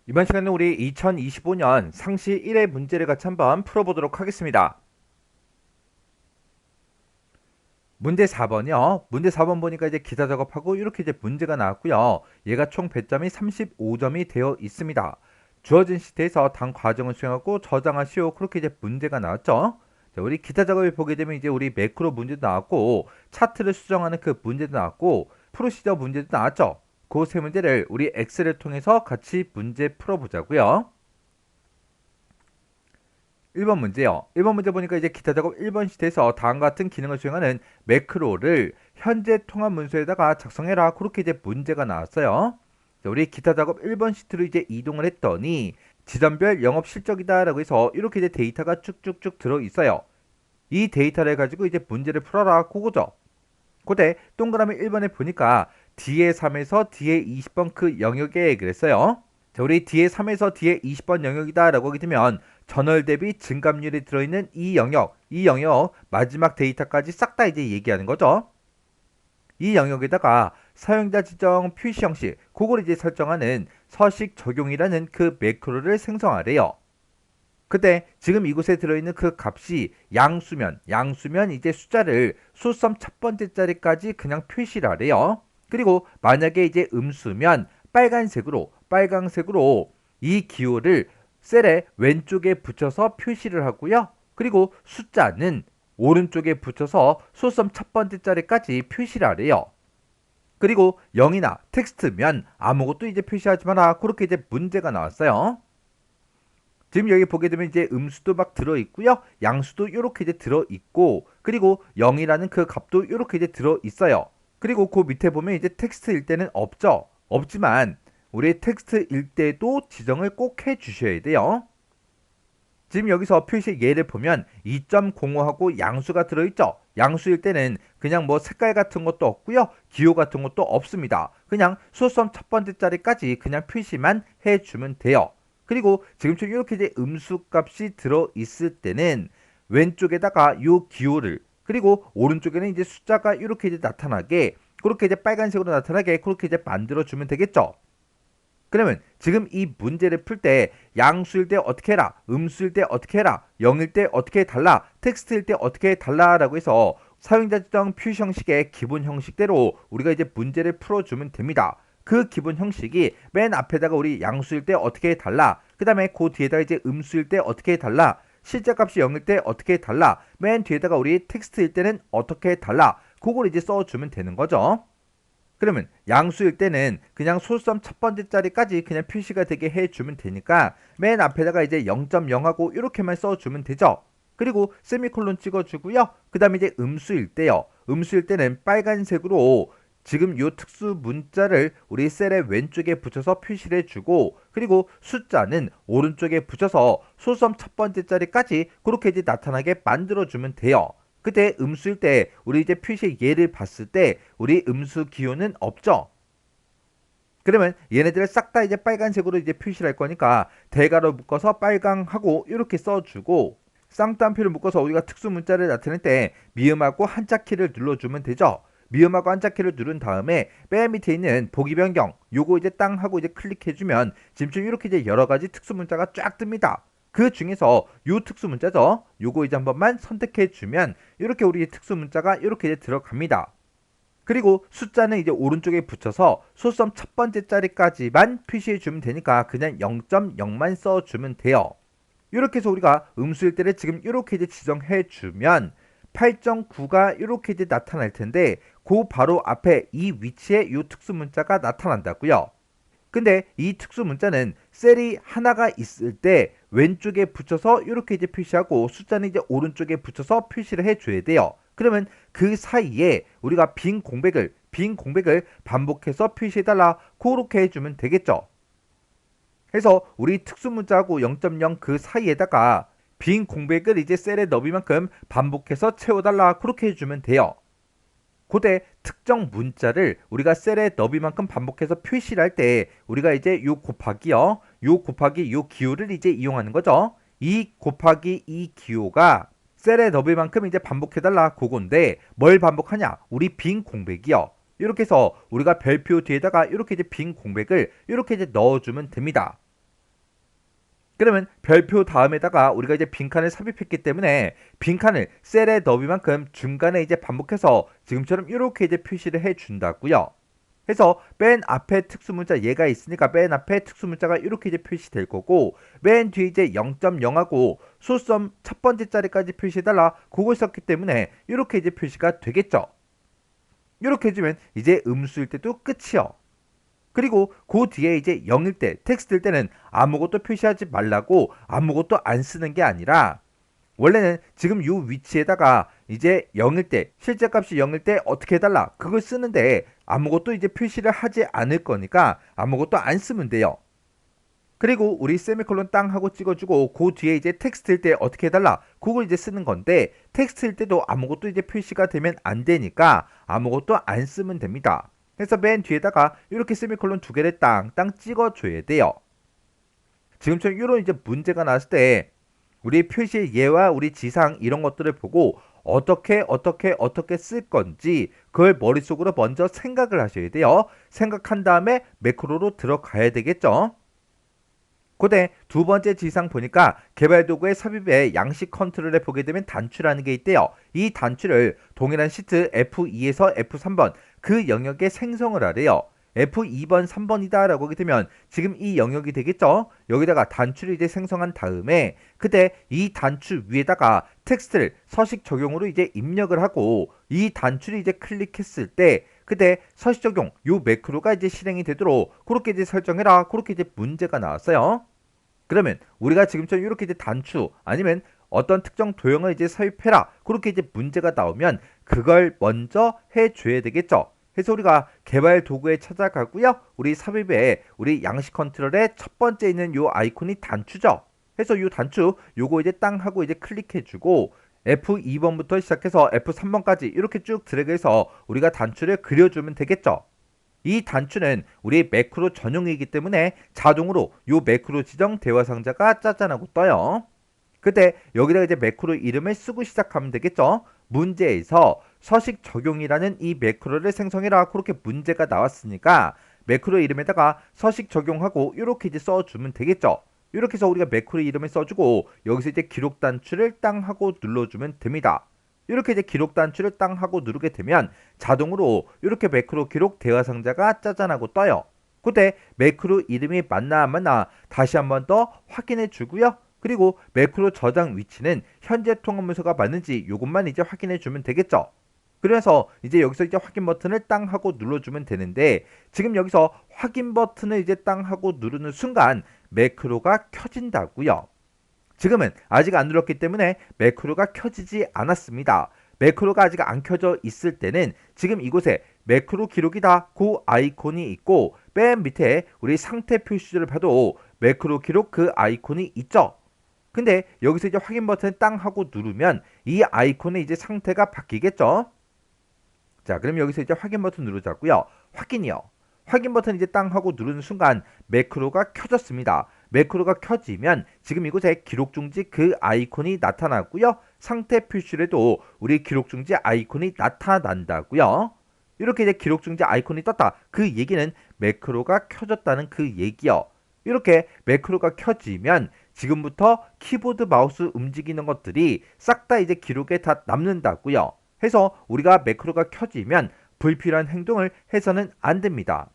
이번 시간은 우리 2025년 상시 1회 문제를 같이 한번 풀어보도록 하겠습니다. 문제 4번이요. 문제 4번 보니까 이제 기사 작업하고 이렇게 이제 문제가 나왔고요. 얘가 총 배점이 35점이 되어 있습니다. 주어진 시트에서 당 과정을 수행하고 저장하시오. 그렇게 이제 문제가 나왔죠. 자, 우리 기타 작업을 보게 되면 이제 우리 매크로 문제도 나왔고 차트를 수정하는 그 문제도 나왔고 프로시저 문제도 나왔죠. 그 세 문제를 우리 엑셀을 통해서 같이 문제 풀어보자고요. 1번 문제요. 1번 문제 보니까 이제 기타 작업 1번 시트에서 다음과 같은 기능을 수행하는 매크로를 현재 통합 문서에다가 작성해라. 그렇게 이제 문제가 나왔어요. 자, 우리 기타 작업 1번 시트로 이제 이동을 했더니 지점별 영업 실적이다라고 해서 이렇게 이제 데이터가 쭉쭉쭉 들어 있어요. 이 데이터를 가지고 이제 문제를 풀어라. 그거죠. 그때 동그라미 1번에 보니까 D의 3에서 D의 20번 그 영역에 그랬어요. 자, 우리 D의 3에서 D의 20번 영역이다 라고 하게 되면 전월 대비 증감률이 들어있는 이 영역 마지막 데이터까지 싹 다 이제 얘기하는 거죠. 이 영역에다가 사용자 지정 표시 형식 그걸 이제 설정하는 서식 적용이라는 그 매크로를 생성하래요. 그때 지금 이곳에 들어있는 그 값이 양수면 이제 숫자를 소수점 첫 번째 자리까지 그냥 표시를 하래요. 그리고 만약에 이제 음수면 빨간색으로 이 기호를 셀의 왼쪽에 붙여서 표시를 하고요. 그리고 숫자는 오른쪽에 붙여서 소수점 첫 번째 자리까지 표시를 하래요. 그리고 0이나 텍스트면 아무것도 이제 표시하지 마라. 그렇게 이제 문제가 나왔어요. 지금 여기 보게 되면 이제 음수도 막 들어있고요. 양수도 이렇게 이제 들어있고, 그리고 0이라는 그 값도 이렇게 이제 들어있어요. 그리고 그 밑에 보면 이제 텍스트일 때는 없죠. 없지만 우리 텍스트일 때도 지정을 꼭 해주셔야 돼요. 지금 여기서 표시 예를 보면 2.05하고 양수가 들어있죠. 양수일 때는 그냥 뭐 색깔 같은 것도 없고요. 기호 같은 것도 없습니다. 그냥 소수점 첫 번째 자리까지 그냥 표시만 해주면 돼요. 그리고 지금처럼 이렇게 이제 음수 값이 들어있을 때는 왼쪽에다가 요 기호를 그리고 오른쪽에는 이제 숫자가 이렇게 이제 나타나게 그렇게 이제 빨간색으로 나타나게 그렇게 이제 만들어주면 되겠죠. 그러면 지금 이 문제를 풀 때 양수일 때 어떻게 해라, 음수일 때 어떻게 해라, 0일 때 어떻게 달라, 텍스트일 때 어떻게 달라라고 해서 사용자 지정 표시 형식의 기본 형식대로 우리가 이제 문제를 풀어주면 됩니다. 그 기본 형식이 맨 앞에다가 우리 양수일 때 어떻게 달라, 그 다음에 그 뒤에다가 이제 음수일 때 어떻게 달라, 실제 값이 0일 때 어떻게 달라, 맨 뒤에다가 우리 텍스트일 때는 어떻게 달라, 그걸 이제 써주면 되는 거죠. 그러면 양수일 때는 그냥 소수점 첫 번째 자리까지 그냥 표시가 되게 해주면 되니까 맨 앞에다가 이제 0.0하고 이렇게만 써주면 되죠. 그리고 세미콜론 찍어주고요. 그 다음에 이제 음수일 때요. 음수일 때는 빨간색으로 지금 요 특수 문자를 우리 셀의 왼쪽에 붙여서 표시를 해주고 그리고 숫자는 오른쪽에 붙여서 소수점 첫 번째 자리까지 그렇게 이제 나타나게 만들어주면 돼요. 그때 음수일 때 우리 이제 표시 예를 봤을 때 우리 음수 기호는 없죠. 그러면 얘네들을 싹 다 이제 빨간색으로 이제 표시를 할 거니까 대괄호 묶어서 빨강하고 이렇게 써주고 쌍따옴표를 묶어서 우리가 특수 문자를 나타낼 때 미음하고 한자 키를 눌러주면 되죠. 미음하고 한자 키를 누른 다음에 맨 밑에 있는 보기 변경 요거 이제 땅 하고 이제 클릭해주면 지금 이렇게 이제 여러 가지 특수 문자가 쫙 뜹니다. 그 중에서 요 특수 문자죠. 요거 이제 한 번만 선택해 주면 이렇게 우리 특수 문자가 이렇게 이제 들어갑니다. 그리고 숫자는 이제 오른쪽에 붙여서 소수점 첫 번째 자리까지만 표시해 주면 되니까 그냥 0.0만 써주면 돼요. 이렇게 해서 우리가 음수일 때를 지금 이렇게 이제 지정해 주면 8.9가 이렇게 이제 나타날 텐데 그 바로 앞에 이 위치에 이 특수 문자가 나타난다고요. 근데 이 특수 문자는 셀이 하나가 있을 때 왼쪽에 붙여서 이렇게 이제 표시하고 숫자는 이제 오른쪽에 붙여서 표시를 해줘야 돼요. 그러면 그 사이에 우리가 빈 공백을 반복해서 표시해달라 그렇게 해주면 되겠죠. 해서 우리 특수 문자하고 0.0 그 사이에다가 빈 공백을 이제 셀의 너비만큼 반복해서 채워달라 그렇게 해주면 돼요. 고대 특정 문자를 우리가 셀의 너비만큼 반복해서 표시를 할 때 우리가 이제 요 곱하기 요 기호를 이제 이용하는 거죠. 이 곱하기 이 기호가 셀의 너비만큼 이제 반복해달라 그건데 뭘 반복하냐? 우리 빈 공백이요. 이렇게 해서 우리가 별표 뒤에다가 이렇게 이제 빈 공백을 이렇게 이제 넣어주면 됩니다. 그러면 별표 다음에다가 우리가 이제 빈칸을 삽입했기 때문에 빈칸을 셀에 넣을 만큼 중간에 이제 반복해서 지금처럼 이렇게 이제 표시를 해 준다고요. 해서 맨 앞에 특수문자 얘가 있으니까 맨 앞에 특수문자가 이렇게 이제 표시될 거고, 맨 뒤에 이제 0.0하고 소수점 첫 번째 자리까지 표시해달라 그걸 썼기 때문에 이렇게 이제 표시가 되겠죠. 이렇게 해주면 이제 음수일 때도 끝이요. 그리고 그 뒤에 이제 0일 때, 텍스트일 때는 아무것도 표시하지 말라고 아무것도 안 쓰는 게 아니라, 원래는 지금 이 위치에다가 이제 0일 때, 실제 값이 0일 때 어떻게 해달라 그걸 쓰는데 아무것도 이제 표시를 하지 않을 거니까 아무것도 안 쓰면 돼요. 그리고 우리 세미콜론 땅 하고 찍어주고 그 뒤에 이제 텍스트일 때 어떻게 해달라 그걸 이제 쓰는 건데, 텍스트일 때도 아무것도 이제 표시가 되면 안 되니까 아무것도 안 쓰면 됩니다. 그래서 맨 뒤에다가 이렇게 세미콜론 두 개를 땅 찍어줘야 돼요. 지금처럼 이런 이제 문제가 나왔을 때 우리 표시의 예와 우리 지상 이런 것들을 보고 어떻게 쓸 건지 그걸 머릿속으로 먼저 생각을 하셔야 돼요. 생각한 다음에 매크로로 들어가야 되겠죠. 그때 두 번째 지상 보니까 개발도구의 삽입에 양식 컨트롤에 보게 되면 단추라는 게 있대요. 이 단추를 동일한 시트 F2에서 F3번 그 영역에 생성을 하래요. F2번, 3번이다 라고 하게 되면 지금 이 영역이 되겠죠. 여기다가 단추를 이제 생성한 다음에 그때 이 단추 위에다가 텍스트를 서식 적용으로 이제 입력을 하고, 이 단추를 이제 클릭했을 때 그때 서식 적용 요 매크로가 이제 실행이 되도록 그렇게 이제 설정해라, 그렇게 이제 문제가 나왔어요. 그러면 우리가 지금처럼 이렇게 이제 단추 아니면 어떤 특정 도형을 이제 삽입해라 그렇게 이제 문제가 나오면 그걸 먼저 해줘야 되겠죠. 그래서 우리가 개발 도구에 찾아가고요. 우리 삽입에 우리 양식 컨트롤에 첫 번째 있는 요 아이콘이 단추죠. 그래서 요 단추 요거 이제 땅 하고 이제 클릭해주고 F2번부터 시작해서 F3번까지 이렇게 쭉 드래그해서 우리가 단추를 그려주면 되겠죠. 이 단추는 우리 매크로 전용이기 때문에 자동으로 요 매크로 지정 대화 상자가 짜잔하고 떠요. 그때 여기다가 이제 매크로 이름을 쓰고 시작하면 되겠죠. 문제에서 서식 적용이라는 이 매크로를 생성해라 그렇게 문제가 나왔으니까 매크로 이름에다가 서식 적용하고 이렇게 이제 써주면 되겠죠. 이렇게 해서 우리가 매크로 이름을 써주고 여기서 이제 기록 단추를 땅 하고 눌러주면 됩니다. 이렇게 이제 기록 단추를 땅 하고 누르게 되면 자동으로 이렇게 매크로 기록 대화 상자가 짜잔하고 떠요. 그때 매크로 이름이 맞나 안 맞나 다시 한번 더 확인해 주고요. 그리고 매크로 저장 위치는 현재 통합 문서가 맞는지 이것만 이제 확인해 주면 되겠죠. 그래서 이제 여기서 이제 확인 버튼을 땅 하고 눌러주면 되는데, 지금 여기서 확인 버튼을 이제 땅 하고 누르는 순간 매크로가 켜진다고요. 지금은 아직 안 눌렀기 때문에 매크로가 켜지지 않았습니다. 매크로가 아직 안 켜져 있을 때는 지금 이곳에 매크로 기록이다 그 아이콘이 있고, 맨 밑에 우리 상태 표시를 봐도 매크로 기록 그 아이콘이 있죠. 근데 여기서 이제 확인 버튼을 땅 하고 누르면 이 아이콘의 이제 상태가 바뀌겠죠. 자, 그럼 여기서 이제 확인 버튼 누르자고요. 확인이요. 확인 버튼 이제 땅 하고 누르는 순간 매크로가 켜졌습니다. 매크로가 켜지면 지금 이곳에 기록 중지 그 아이콘이 나타나고요. 상태 표시에도 우리 기록 중지 아이콘이 나타난다고요. 이렇게 이제 기록 중지 아이콘이 떴다. 그 얘기는 매크로가 켜졌다는 그 얘기요. 이렇게 매크로가 켜지면 지금부터 키보드 마우스 움직이는 것들이 싹 다 이제 기록에 다 남는다고요. 해서 우리가 매크로가 켜지면 불필요한 행동을 해서는 안 됩니다.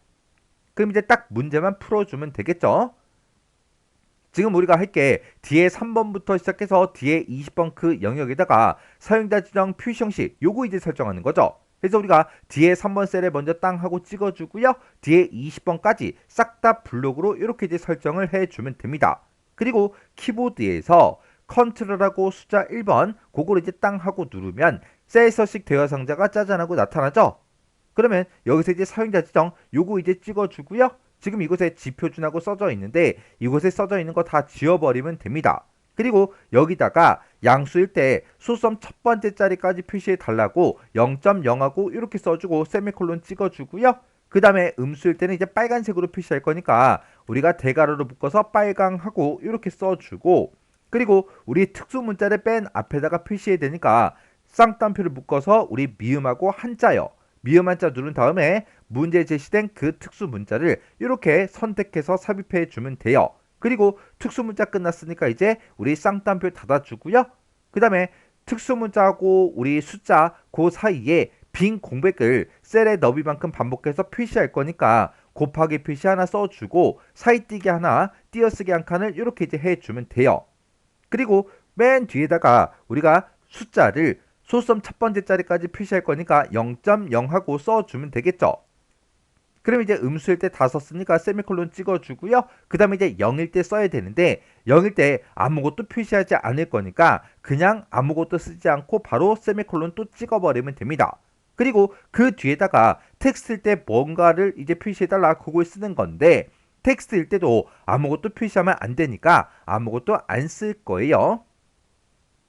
그럼 이제 딱 문제만 풀어주면 되겠죠. 지금 우리가 할 게 뒤에 3번부터 시작해서 뒤에 20번 그 영역에다가 사용자 지정 표시 형식 요거 이제 설정하는 거죠. 그래서 우리가 뒤에 3번 셀에 먼저 땅 하고 찍어주고요. 뒤에 20번까지 싹 다 블록으로 이렇게 이제 설정을 해주면 됩니다. 그리고 키보드에서 컨트롤하고 숫자 1번 그거를 이제 땅 하고 누르면 셀 서식 대화 상자가 짜잔하고 나타나죠. 그러면 여기서 이제 사용자 지정 요거 이제 찍어주고요. 지금 이곳에 지표준하고 써져 있는데 이곳에 써져 있는 거 다 지워버리면 됩니다. 그리고 여기다가 양수일 때 소수점 첫 번째 자리까지 표시해 달라고 0.0하고 이렇게 써주고 세미콜론 찍어주고요. 그 다음에 음수일 때는 이제 빨간색으로 표시할 거니까 우리가 대괄호로 묶어서 빨강하고 이렇게 써주고, 그리고 우리 특수 문자를 맨 앞에다가 표시해야 되니까 쌍따옴표를 묶어서 우리 미음하고 한자요. 미음 한자 누른 다음에 문제 제시된 그 특수 문자를 이렇게 선택해서 삽입해 주면 돼요. 그리고 특수문자 끝났으니까 이제 우리 쌍따옴표 닫아주고요. 그 다음에 특수문자하고 우리 숫자 그 사이에 빈 공백을 셀의 너비만큼 반복해서 표시할 거니까 곱하기 표시 하나 써주고 사이뛰기 하나 띄어쓰기 한 칸을 이렇게 이제 해주면 돼요. 그리고 맨 뒤에다가 우리가 숫자를 소수점 첫 번째 자리까지 표시할 거니까 0.0 하고 써주면 되겠죠. 그럼 이제 음수일 때 다 썼으니까 세미콜론 찍어주고요. 그 다음에 이제 0일 때 써야 되는데 0일 때 아무것도 표시하지 않을 거니까 그냥 아무것도 쓰지 않고 바로 세미콜론 또 찍어버리면 됩니다. 그리고 그 뒤에다가 텍스트일 때 뭔가를 이제 표시해달라 그걸 쓰는 건데 텍스트일 때도 아무것도 표시하면 안 되니까 아무것도 안 쓸 거예요.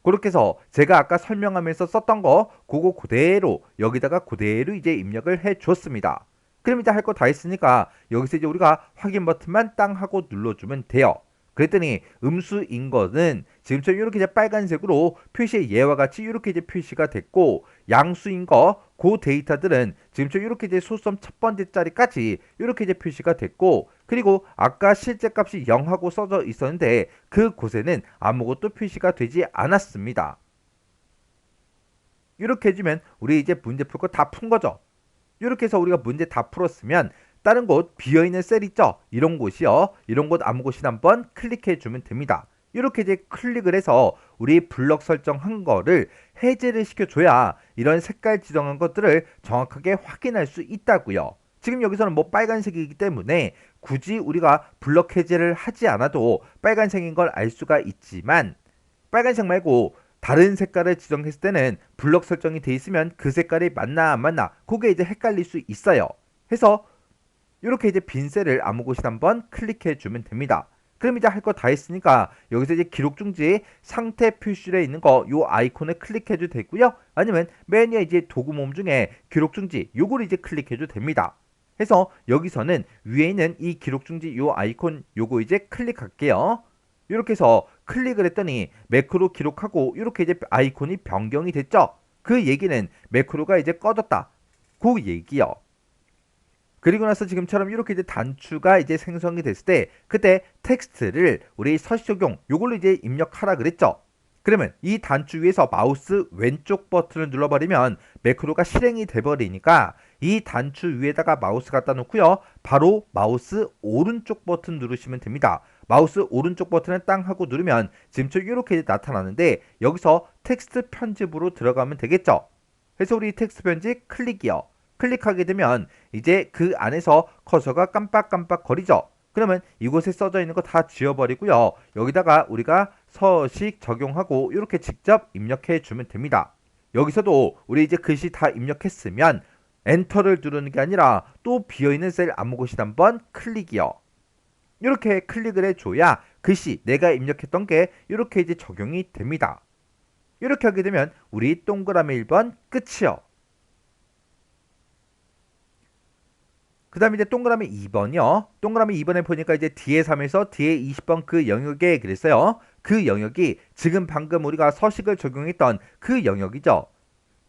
그렇게 해서 제가 아까 설명하면서 썼던 거 그거 그대로 여기다가 그대로 이제 입력을 해 줬습니다. 그럼 이제 할 거 다 했으니까 여기서 이제 우리가 확인 버튼만 땅 하고 눌러주면 돼요. 그랬더니 음수인 거는 지금처럼 이렇게 이제 빨간색으로 표시 예와 같이 이렇게 이제 표시가 됐고 양수인 거 그 데이터들은 지금처럼 이렇게 이제 소수점 첫 번째 자리까지 이렇게 이제 표시가 됐고 그리고 아까 실제 값이 0하고 써져 있었는데 그 곳에는 아무것도 표시가 되지 않았습니다. 이렇게 해주면 우리 이제 문제 풀 거 다 푼 거죠. 이렇게 해서 우리가 문제 다 풀었으면 다른 곳 비어있는 셀 있죠? 이런 곳이요. 이런 곳 아무 곳이나 한번 클릭해 주면 됩니다. 이렇게 이제 클릭을 해서 우리 블럭 설정한 거를 해제를 시켜줘야 이런 색깔 지정한 것들을 정확하게 확인할 수 있다고요. 지금 여기서는 뭐 빨간색이기 때문에 굳이 우리가 블럭 해제를 하지 않아도 빨간색인 걸 알 수가 있지만 빨간색 말고 다른 색깔을 지정했을 때는 블럭 설정이 돼 있으면 그 색깔이 맞나 안 맞나 그게 이제 헷갈릴 수 있어요. 해서 이렇게 이제 빈 셀을 아무 곳이나 한번 클릭해 주면 됩니다. 그럼 이제 할 거 다 했으니까 여기서 이제 기록 중지 상태 표시에 있는 거 요 아이콘을 클릭해도 되고요. 아니면 맨 위에 이제 도구 모음 중에 기록 중지 요걸 이제 클릭해도 됩니다. 해서 여기서는 위에 있는 이 기록 중지 요 아이콘 요거 이제 클릭할게요. 이렇게 해서 클릭을 했더니 매크로 기록하고 이렇게 이제 아이콘이 변경이 됐죠. 그 얘기는 매크로가 이제 꺼졌다. 그 얘기요. 그리고 나서 지금처럼 이렇게 이제 단추가 이제 생성이 됐을 때 그때 텍스트를 우리 서식 적용 요걸로 이제 입력하라 그랬죠. 그러면 이 단추 위에서 마우스 왼쪽 버튼을 눌러버리면 매크로가 실행이 돼버리니까 이 단추 위에다가 마우스 갖다 놓고요. 바로 마우스 오른쪽 버튼 누르시면 됩니다. 마우스 오른쪽 버튼을 땅 하고 누르면 지금처럼 이렇게 나타나는데 여기서 텍스트 편집으로 들어가면 되겠죠. 그래서 우리 텍스트 편집 클릭이요. 클릭하게 되면 이제 그 안에서 커서가 깜빡깜빡 거리죠. 그러면 이곳에 써져 있는 거 다 지워버리고요. 여기다가 우리가 서식 적용하고 이렇게 직접 입력해 주면 됩니다. 여기서도 우리 이제 글씨 다 입력했으면 엔터를 누르는 게 아니라 또 비어있는 셀 아무 곳이나 한번 클릭이요. 이렇게 클릭을 해줘야 글씨 내가 입력했던 게 이렇게 이제 적용이 됩니다. 이렇게 하게 되면 우리 동그라미 1번 끝이요. 그 다음에 이제 동그라미 2번이요. 동그라미 2번에 보니까 이제 뒤에 3에서 뒤에 20번 그 영역에 그랬어요. 그 영역이 지금 방금 우리가 서식을 적용했던 그 영역이죠.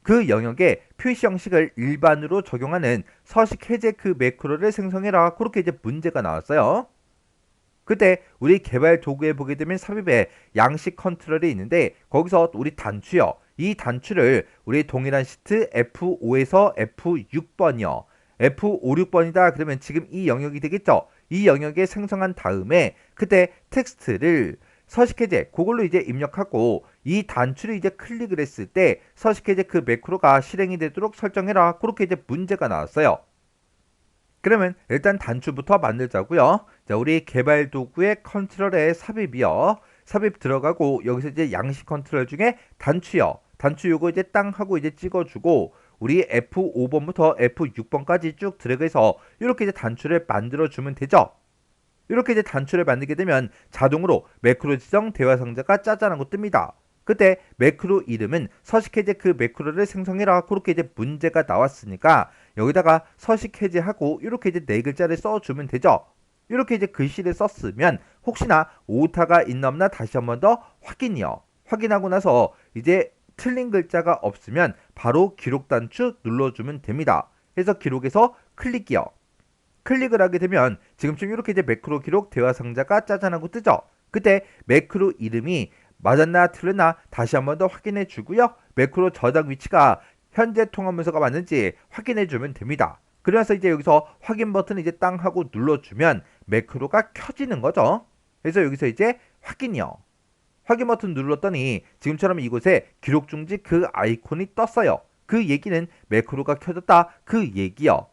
그 영역에 표시 형식을 일반으로 적용하는 서식 해제 그 매크로를 생성해라. 그렇게 이제 문제가 나왔어요. 그때 우리 개발 도구에 보게 되면 삽입에 양식 컨트롤이 있는데 거기서 우리 단추요. 이 단추를 우리 동일한 시트 F5에서 F6번이요. F5, 6번이다 그러면 지금 이 영역이 되겠죠. 이 영역에 생성한 다음에 그때 텍스트를 서식해제 그걸로 이제 입력하고 이 단추를 이제 클릭을 했을 때 서식해제 그 매크로가 실행이 되도록 설정해라. 그렇게 이제 문제가 나왔어요. 그러면 일단 단추부터 만들자고요. 자, 우리 개발 도구의 컨트롤에 삽입이요. 삽입 들어가고 여기서 이제 양식 컨트롤 중에 단추요. 단추 요거 이제 땅 하고 이제 찍어주고 우리 F5번부터 F6번까지 쭉 드래그해서 이렇게 이제 단추를 만들어 주면 되죠. 이렇게 이제 단추를 만들게 되면 자동으로 매크로 지정 대화 상자가 짜잔하고 뜹니다. 그때 매크로 이름은 서식 해제 그 매크로를 생성해라. 그렇게 이제 문제가 나왔으니까 여기다가 서식 해제하고 이렇게 이제 네 글자를 써주면 되죠. 이렇게 이제 글씨를 썼으면 혹시나 오타가 있나 없나 다시 한 번 더 확인이요. 확인하고 나서 이제 틀린 글자가 없으면 바로 기록 단추 눌러주면 됩니다. 그래서 기록에서 클릭이요. 클릭을 하게 되면 지금처럼 이렇게 이제 매크로 기록 대화 상자가 짜잔하고 뜨죠. 그때 매크로 이름이 맞았나 틀렸나 다시 한번 더 확인해 주고요. 매크로 저장 위치가 현재 통합 문서가 맞는지 확인해 주면 됩니다. 그러면서 이제 여기서 확인 버튼을 이제 땅 하고 눌러주면 매크로가 켜지는 거죠. 그래서 여기서 이제 확인이요. 확인 버튼 눌렀더니 지금처럼 이곳에 기록 중지 그 아이콘이 떴어요. 그 얘기는 매크로가 켜졌다 그 얘기요.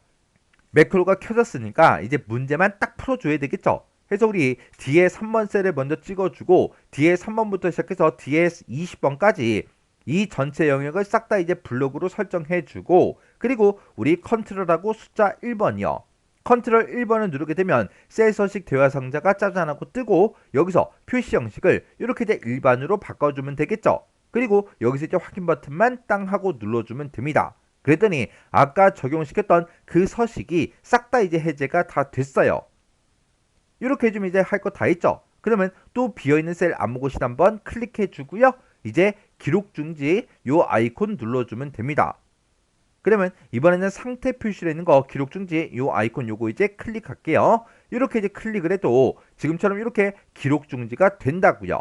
매크로가 켜졌으니까 이제 문제만 딱 풀어줘야 되겠죠. 그래서 우리 뒤에 3번 셀을 먼저 찍어주고 뒤에 3번부터 시작해서 뒤에 20번까지 이 전체 영역을 싹 다 이제 블록으로 설정해주고 그리고 우리 컨트롤하고 숫자 1번이요. 컨트롤 1번을 누르게 되면 셀 서식 대화 상자가 짜잔하고 뜨고 여기서 표시 형식을 이렇게 이제 일반으로 바꿔주면 되겠죠. 그리고 여기서 이제 확인 버튼만 땅 하고 눌러주면 됩니다. 그랬더니 아까 적용시켰던 그 서식이 싹 다 이제 해제가 다 됐어요. 이렇게 해주면 이제 할 거 다 했죠. 그러면 또 비어있는 셀 아무 곳이나 한번 클릭해 주고요. 이제 기록 중지 요 아이콘 눌러주면 됩니다. 그러면 이번에는 상태 표시를 있는 거 기록 중지 요 아이콘 요거 이제 클릭할게요. 이렇게 이제 클릭을 해도 지금처럼 이렇게 기록 중지가 된다고요.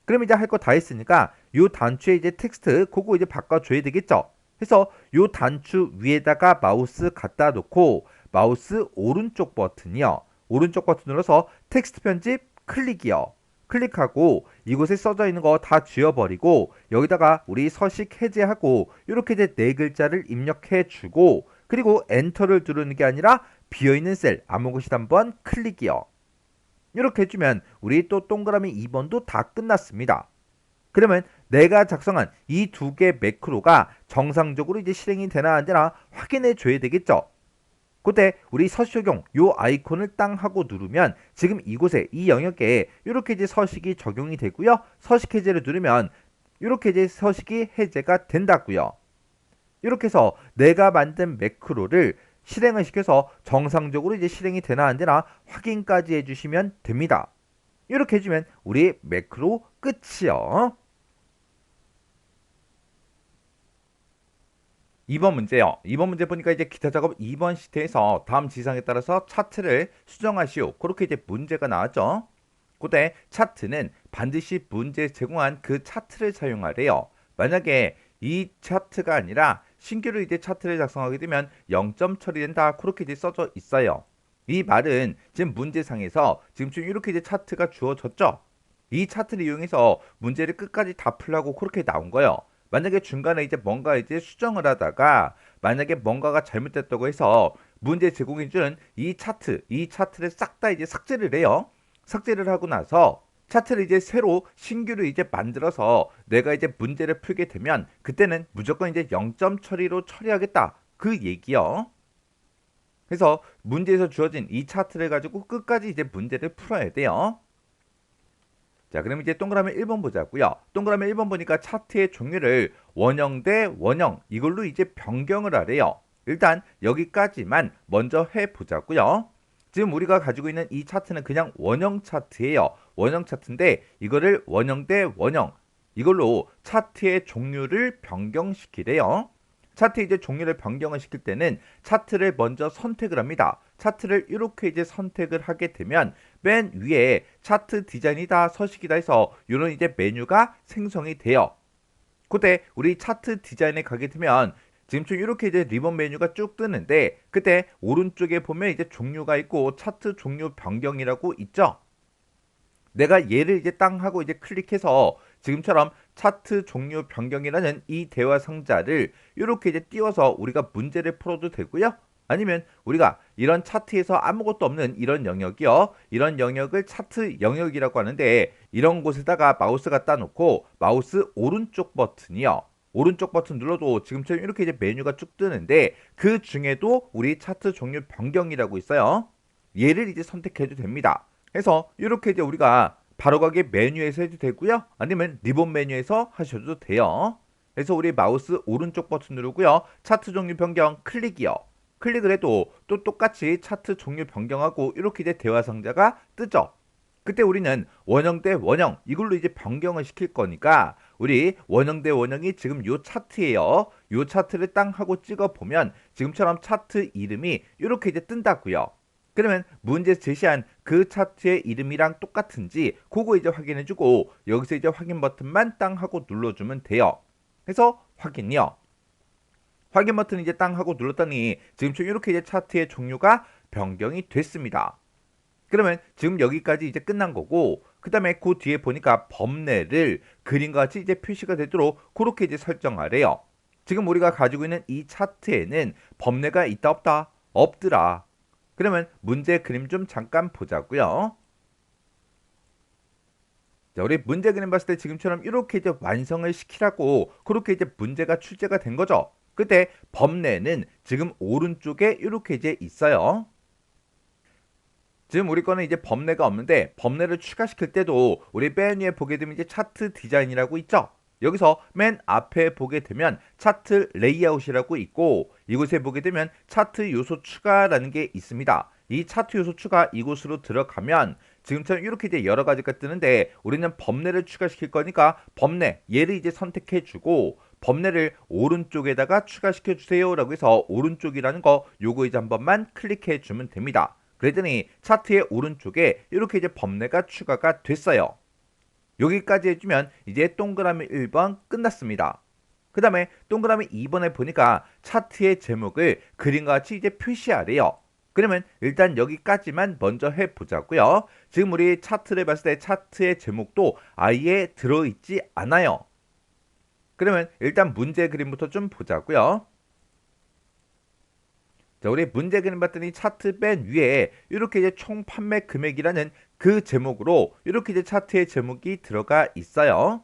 그럼 이제 할 거 다 했으니까 요 단추에 이제 텍스트 그거 이제 바꿔줘야 되겠죠. 그래서 요 단추 위에다가 마우스 갖다 놓고 마우스 오른쪽 버튼이요. 오른쪽 버튼 눌러서 텍스트 편집 클릭이요. 클릭하고 이곳에 써져 있는 거 다 지워버리고 여기다가 우리 서식 해제하고 이렇게 이제 네 글자를 입력해 주고 그리고 엔터를 누르는 게 아니라 비어있는 셀 아무 곳이나 한번 클릭이요. 이렇게 해주면 우리 또 동그라미 2번도 다 끝났습니다. 그러면 내가 작성한 이 두 개 매크로가 정상적으로 이제 실행이 되나 안 되나 확인해 줘야 되겠죠. 그때 우리 서식 적용 요 아이콘을 땅 하고 누르면 지금 이곳에 이 영역에 이렇게 이제 서식이 적용이 되고요. 서식 해제를 누르면 이렇게 이제 서식이 해제가 된다고요. 이렇게 해서 내가 만든 매크로를 실행을 시켜서 정상적으로 이제 실행이 되나 안 되나 확인까지 해주시면 됩니다. 이렇게 해주면 우리 매크로 끝이요. 2번 문제요. 2번 문제 보니까 이제 기타 작업 2번 시트에서 다음 지상에 따라서 차트를 수정하시오. 그렇게 이제 문제가 나왔죠. 그때 차트는 반드시 문제 제공한 그 차트를 사용하래요. 만약에 이 차트가 아니라 신규로 이제 차트를 작성하게 되면 0점 처리된다. 그렇게 이제 써져 있어요. 이 말은 지금 문제상에서 지금 이렇게 이제 차트가 주어졌죠. 이 차트를 이용해서 문제를 끝까지 다 풀라고 그렇게 나온 거예요. 만약에 중간에 이제 뭔가 이제 수정을 하다가 만약에 뭔가가 잘못됐다고 해서 문제 제공해주는 이 차트를 싹 다 이제 삭제를 해요. 삭제를 하고 나서 차트를 이제 새로 신규로 이제 만들어서 내가 이제 문제를 풀게 되면 그때는 무조건 이제 0점 처리로 처리하겠다. 그 얘기요. 그래서 문제에서 주어진 이 차트를 가지고 끝까지 이제 문제를 풀어야 돼요. 자, 그럼 이제 동그라미 1번 보자고요. 동그라미 1번 보니까 차트의 종류를 원형 대 원형 이걸로 이제 변경을 하래요. 일단 여기까지만 먼저 해보자고요. 지금 우리가 가지고 있는 이 차트는 그냥 원형 차트예요. 원형 차트인데 이거를 원형 대 원형 이걸로 차트의 종류를 변경시키래요. 차트 이제 종류를 변경을 시킬 때는 차트를 먼저 선택을 합니다. 차트를 이렇게 이제 선택을 하게 되면 맨 위에 차트 디자인이다 서식이다 해서 이런 이제 메뉴가 생성이 돼요. 그때 우리 차트 디자인에 가게 되면 지금 이렇게 이제 리본 메뉴가 쭉 뜨는데 그때 오른쪽에 보면 이제 종류가 있고 차트 종류 변경이라고 있죠. 내가 얘를 이제 땅 하고 이제 클릭해서 지금처럼 차트 종류 변경이라는 이 대화 상자를 이렇게 이제 띄워서 우리가 문제를 풀어도 되고요. 아니면 우리가 이런 차트에서 아무것도 없는 이런 영역이요. 이런 영역을 차트 영역이라고 하는데 이런 곳에다가 마우스 갖다 놓고 마우스 오른쪽 버튼이요. 오른쪽 버튼 눌러도 지금처럼 이렇게 이제 메뉴가 쭉 뜨는데 그 중에도 우리 차트 종류 변경이라고 있어요. 얘를 이제 선택해도 됩니다. 그래서 이렇게 이제 우리가 바로가기 메뉴에서 해도 되고요. 아니면 리본 메뉴에서 하셔도 돼요. 그래서 우리 마우스 오른쪽 버튼 누르고요. 차트 종류 변경 클릭이요. 클릭을 해도 또 똑같이 차트 종류 변경하고 이렇게 이제 대화 상자가 뜨죠. 그때 우리는 원형 대 원형 이걸로 이제 변경을 시킬 거니까 우리 원형 대 원형이 지금 요 차트예요. 요 차트를 땅 하고 찍어 보면 지금처럼 차트 이름이 이렇게 이제 뜬다고요. 그러면 문제 제시한 그 차트의 이름이랑 똑같은지 그거 이제 확인해주고 여기서 이제 확인 버튼만 땅 하고 눌러주면 돼요. 그래서 확인이요. 확인 버튼 이제 땅 하고 눌렀더니 지금처럼 이렇게 이제 차트의 종류가 변경이 됐습니다. 그러면 지금 여기까지 이제 끝난 거고 그 다음에 그 뒤에 보니까 범례를 그림과 같이 이제 표시가 되도록 그렇게 이제 설정하래요. 지금 우리가 가지고 있는 이 차트에는 범례가 있다 없다? 없더라. 그러면 문제 그림 좀 잠깐 보자고요. 자, 우리 문제 그림 봤을 때 지금처럼 이렇게 이제 완성을 시키라고 그렇게 이제 문제가 출제가 된 거죠. 그때 범례는 지금 오른쪽에 이렇게 이제 있어요. 지금 우리 거는 이제 범례가 없는데 범례를 추가시킬 때도 우리 맨 위에 보게 되면 이제 차트 디자인이라고 있죠. 여기서 맨 앞에 보게 되면 차트 레이아웃이라고 있고 이곳에 보게 되면 차트 요소 추가라는 게 있습니다. 이 차트 요소 추가 이곳으로 들어가면 지금처럼 이렇게 이제 여러 가지가 뜨는데 우리는 범례를 추가시킬 거니까 범례 얘를 이제 선택해 주고 범례를 오른쪽에다가 추가시켜 주세요 라고 해서 오른쪽이라는 거 요거 이제 한 번만 클릭해 주면 됩니다. 그랬더니 차트의 오른쪽에 이렇게 이제 범례가 추가가 됐어요. 여기까지 해주면 이제 동그라미 1번 끝났습니다. 그 다음에 동그라미 2번에 보니까 차트의 제목을 그림과 같이 이제 표시하래요. 그러면 일단 여기까지만 먼저 해보자고요. 지금 우리 차트를 봤을 때 차트의 제목도 아예 들어있지 않아요. 그러면 일단 문제 그림부터 좀 보자고요. 자, 우리 문제 그림 봤더니 차트 맨 위에 이렇게 이제 총 판매 금액이라는 그 제목으로 이렇게 이제 차트의 제목이 들어가 있어요.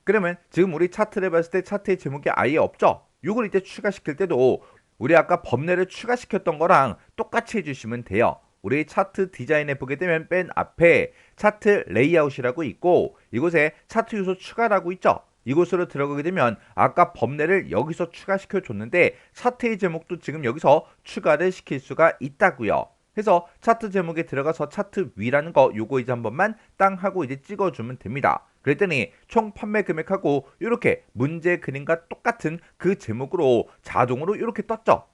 그러면 지금 우리 차트를 봤을 때 차트의 제목이 아예 없죠? 이걸 이제 추가시킬 때도 우리 아까 범례를 추가시켰던 거랑 똑같이 해주시면 돼요. 우리 차트 디자인에 보게 되면 맨 앞에 차트 레이아웃이라고 있고 이곳에 차트 요소 추가라고 있죠? 이곳으로 들어가게 되면 아까 범례를 여기서 추가시켜 줬는데 차트의 제목도 지금 여기서 추가를 시킬 수가 있다고요. 그래서 차트 제목에 들어가서 차트 위라는 거 요거 이제 한 번만 땅 하고 이제 찍어주면 됩니다. 그랬더니 총 판매 금액하고 이렇게 문제 그림과 똑같은 그 제목으로 자동으로 이렇게 떴죠.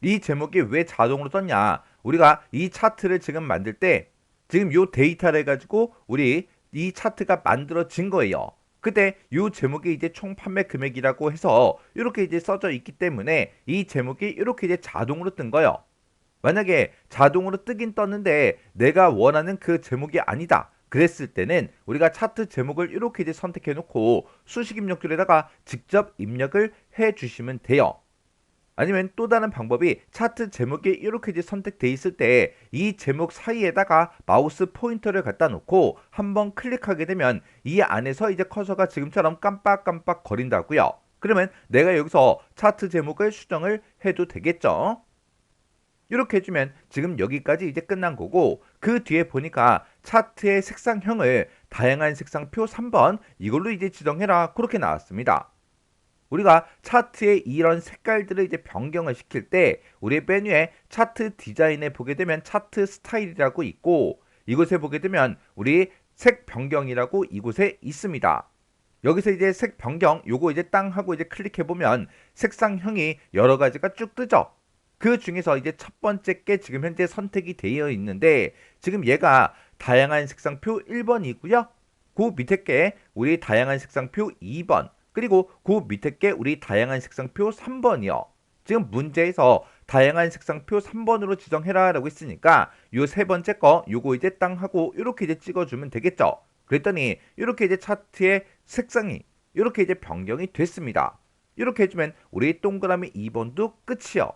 이 제목이 왜 자동으로 떴냐? 우리가 이 차트를 지금 만들 때 지금 요 데이터를 가지고 우리 이 차트가 만들어진 거예요. 그때 이 제목이 이제 총 판매 금액이라고 해서 이렇게 이제 써져 있기 때문에 이 제목이 이렇게 이제 자동으로 뜬 거예요. 만약에 자동으로 뜨긴 떴는데 내가 원하는 그 제목이 아니다. 그랬을 때는 우리가 차트 제목을 이렇게 이제 선택해 놓고 수식 입력줄에다가 직접 입력을 해 주시면 돼요. 아니면 또 다른 방법이 차트 제목이 이렇게 이제 선택돼 있을 때 이 제목 사이에다가 마우스 포인터를 갖다 놓고 한번 클릭하게 되면 이 안에서 이제 커서가 지금처럼 깜빡깜빡 거린다고요. 그러면 내가 여기서 차트 제목을 수정을 해도 되겠죠. 이렇게 해주면 지금 여기까지 이제 끝난 거고 그 뒤에 보니까 차트의 색상형을 다양한 색상표 3번 이걸로 이제 지정해라 그렇게 나왔습니다. 우리가 차트의 이런 색깔들을 이제 변경을 시킬 때 우리 메뉴에 차트 디자인에 보게 되면 차트 스타일이라고 있고 이곳에 보게 되면 우리 색 변경이라고 이곳에 있습니다. 여기서 이제 색 변경 요거 이제 땅 하고 이제 클릭해 보면 색상형이 여러 가지가 쭉 뜨죠. 그 중에서 이제 첫 번째 게 지금 현재 선택이 되어 있는데 지금 얘가 다양한 색상표 1번이고요. 그 밑에 게 우리 다양한 색상표 2번 그리고 그 밑에 게 우리 다양한 색상표 3번이요. 지금 문제에서 다양한 색상표 3번으로 지정해라 라고 했으니까 요 세 번째 거 요거 이제 땅 하고 이렇게 이제 찍어주면 되겠죠. 그랬더니 이렇게 이제 차트의 색상이 이렇게 이제 변경이 됐습니다. 이렇게 해주면 우리 동그라미 2번도 끝이요.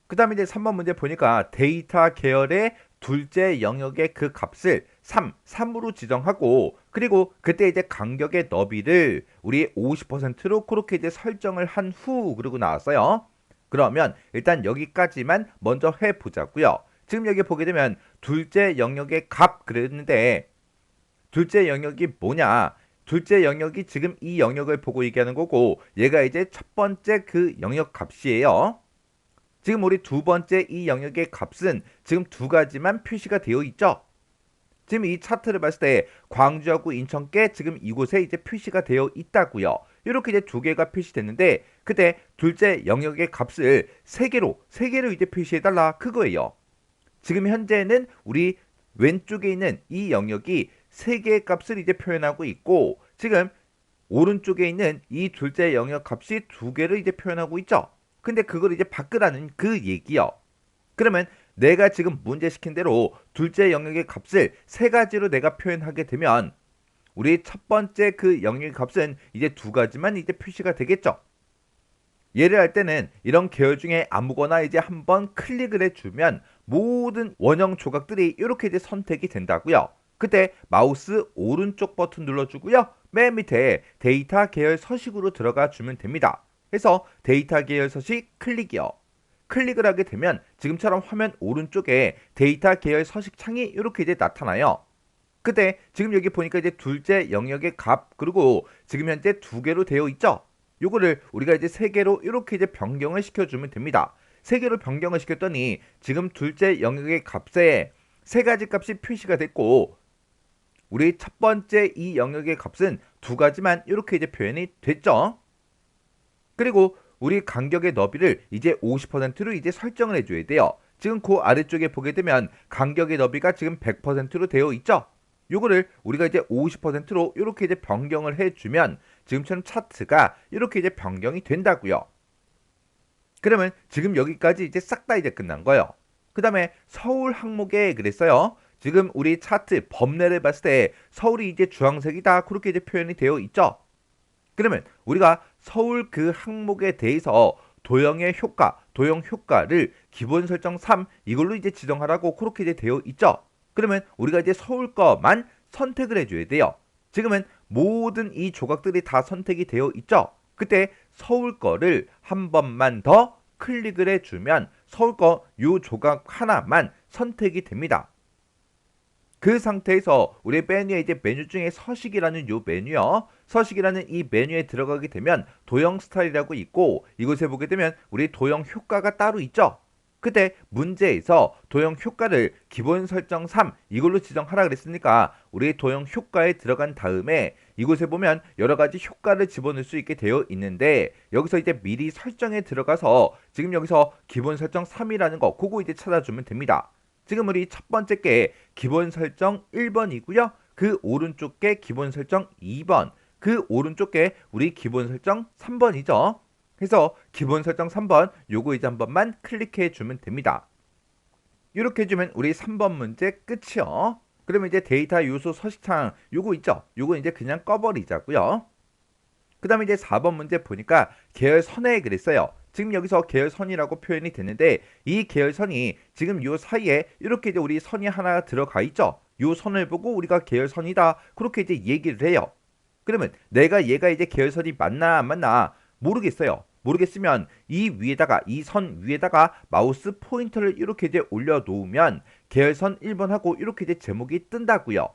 그 다음에 이제 3번 문제 보니까 데이터 계열의 둘째 영역의 그 값을 3으로 지정하고 그리고 그때 이제 간격의 너비를 우리 50%로 그렇게 이제 설정을 한 후 그러고 나왔어요. 그러면 일단 여기까지만 먼저 해보자고요. 지금 여기 보게 되면 둘째 영역의 값 그랬는데 둘째 영역이 뭐냐? 둘째 영역이 지금 이 영역을 보고 얘기하는 거고 얘가 이제 첫 번째 그 영역 값이에요. 지금 우리 두 번째 이 영역의 값은 지금 두 가지만 표시가 되어 있죠. 지금 이 차트를 봤을 때 광주하고 인천께 지금 이곳에 이제 표시가 되어 있다고요. 이렇게 이제 두 개가 표시됐는데 그때 둘째 영역의 값을 세 개로 이제 표시해 달라 그거예요. 지금 현재는 우리 왼쪽에 있는 이 영역이 세 개의 값을 이제 표현하고 있고 지금 오른쪽에 있는 이 둘째 영역 값이 두 개를 이제 표현하고 있죠. 근데 그걸 이제 바꾸라는 그 얘기요. 그러면 내가 지금 문제 시킨 대로 둘째 영역의 값을 세 가지로 내가 표현하게 되면 우리 첫 번째 그 영역의 값은 이제 두 가지만 이제 표시가 되겠죠. 예를 할 때는 이런 계열 중에 아무거나 이제 한번 클릭을 해주면 모든 원형 조각들이 이렇게 이제 선택이 된다고요. 그때 마우스 오른쪽 버튼 눌러주고요. 맨 밑에 데이터 계열 서식으로 들어가 주면 됩니다. 그래서 데이터 계열 서식 클릭이요. 클릭을 하게 되면 지금처럼 화면 오른쪽에 데이터 계열 서식 창이 이렇게 이제 나타나요. 그때 지금 여기 보니까 이제 둘째 영역의 값 그리고 지금 현재 두 개로 되어 있죠. 요거를 우리가 이제 세 개로 이렇게 이제 변경을 시켜주면 됩니다. 세 개로 변경을 시켰더니 지금 둘째 영역의 값에 세 가지 값이 표시가 됐고 우리 첫 번째 이 영역의 값은 두 가지만 이렇게 이제 표현이 됐죠. 그리고 우리 간격의 너비를 이제 50%로 이제 설정을 해줘야 돼요. 지금 그 아래쪽에 보게 되면 간격의 너비가 지금 100%로 되어 있죠. 요거를 우리가 이제 50%로 이렇게 이제 변경을 해주면 지금처럼 차트가 이렇게 이제 변경이 된다고요. 그러면 지금 여기까지 이제 싹 다 이제 끝난 거예요. 그 다음에 서울 항목에 그랬어요. 지금 우리 차트 범례를 봤을 때 서울이 이제 주황색이다 그렇게 이제 표현이 되어 있죠. 그러면 우리가 서울 그 항목에 대해서 도형의 효과, 도형 효과를 기본 설정 3 이걸로 이제 지정하라고 그렇게 이제 되어 있죠. 그러면 우리가 이제 서울 거만 선택을 해줘야 돼요. 지금은 모든 이 조각들이 다 선택이 되어 있죠. 그때 서울 거를 한 번만 더 클릭을 해주면 서울 거 요 조각 하나만 선택이 됩니다. 그 상태에서 우리 메뉴에 이제 메뉴 중에 서식이라는 요 메뉴요. 서식이라는 이 메뉴에 들어가게 되면 도형 스타일이라고 있고 이곳에 보게 되면 우리 도형 효과가 따로 있죠. 그때 문제에서 도형 효과를 기본 설정 3 이걸로 지정하라 그랬으니까 우리 도형 효과에 들어간 다음에 이곳에 보면 여러 가지 효과를 집어넣을 수 있게 되어 있는데 여기서 이제 미리 설정에 들어가서 지금 여기서 기본 설정 3이라는 거 그거 이제 찾아주면 됩니다. 지금 우리 첫 번째 게 기본 설정 1번이고요. 그 오른쪽 게 기본 설정 2번, 그 오른쪽 게 우리 기본 설정 3번이죠. 그래서 기본 설정 3번 요거 이제 한 번만 클릭해 주면 됩니다. 이렇게 해주면 우리 3번 문제 끝이요. 그러면 이제 데이터 요소 서식창 요거 있죠. 요거 이제 그냥 꺼버리자고요. 그 다음에 이제 4번 문제 보니까 계열선에 그랬어요. 지금 여기서 계열선이라고 표현이 됐는데 이 계열선이 지금 요 사이에 이렇게 이제 우리 선이 하나 들어가 있죠. 요 선을 보고 우리가 계열선이다 그렇게 이제 얘기를 해요. 그러면 내가 얘가 이제 계열선이 맞나 안 맞나 모르겠어요. 모르겠으면 이 위에다가 이 선 위에다가 마우스 포인터를 이렇게 이제 올려놓으면 계열선 1번하고 이렇게 이제 제목이 뜬다고요.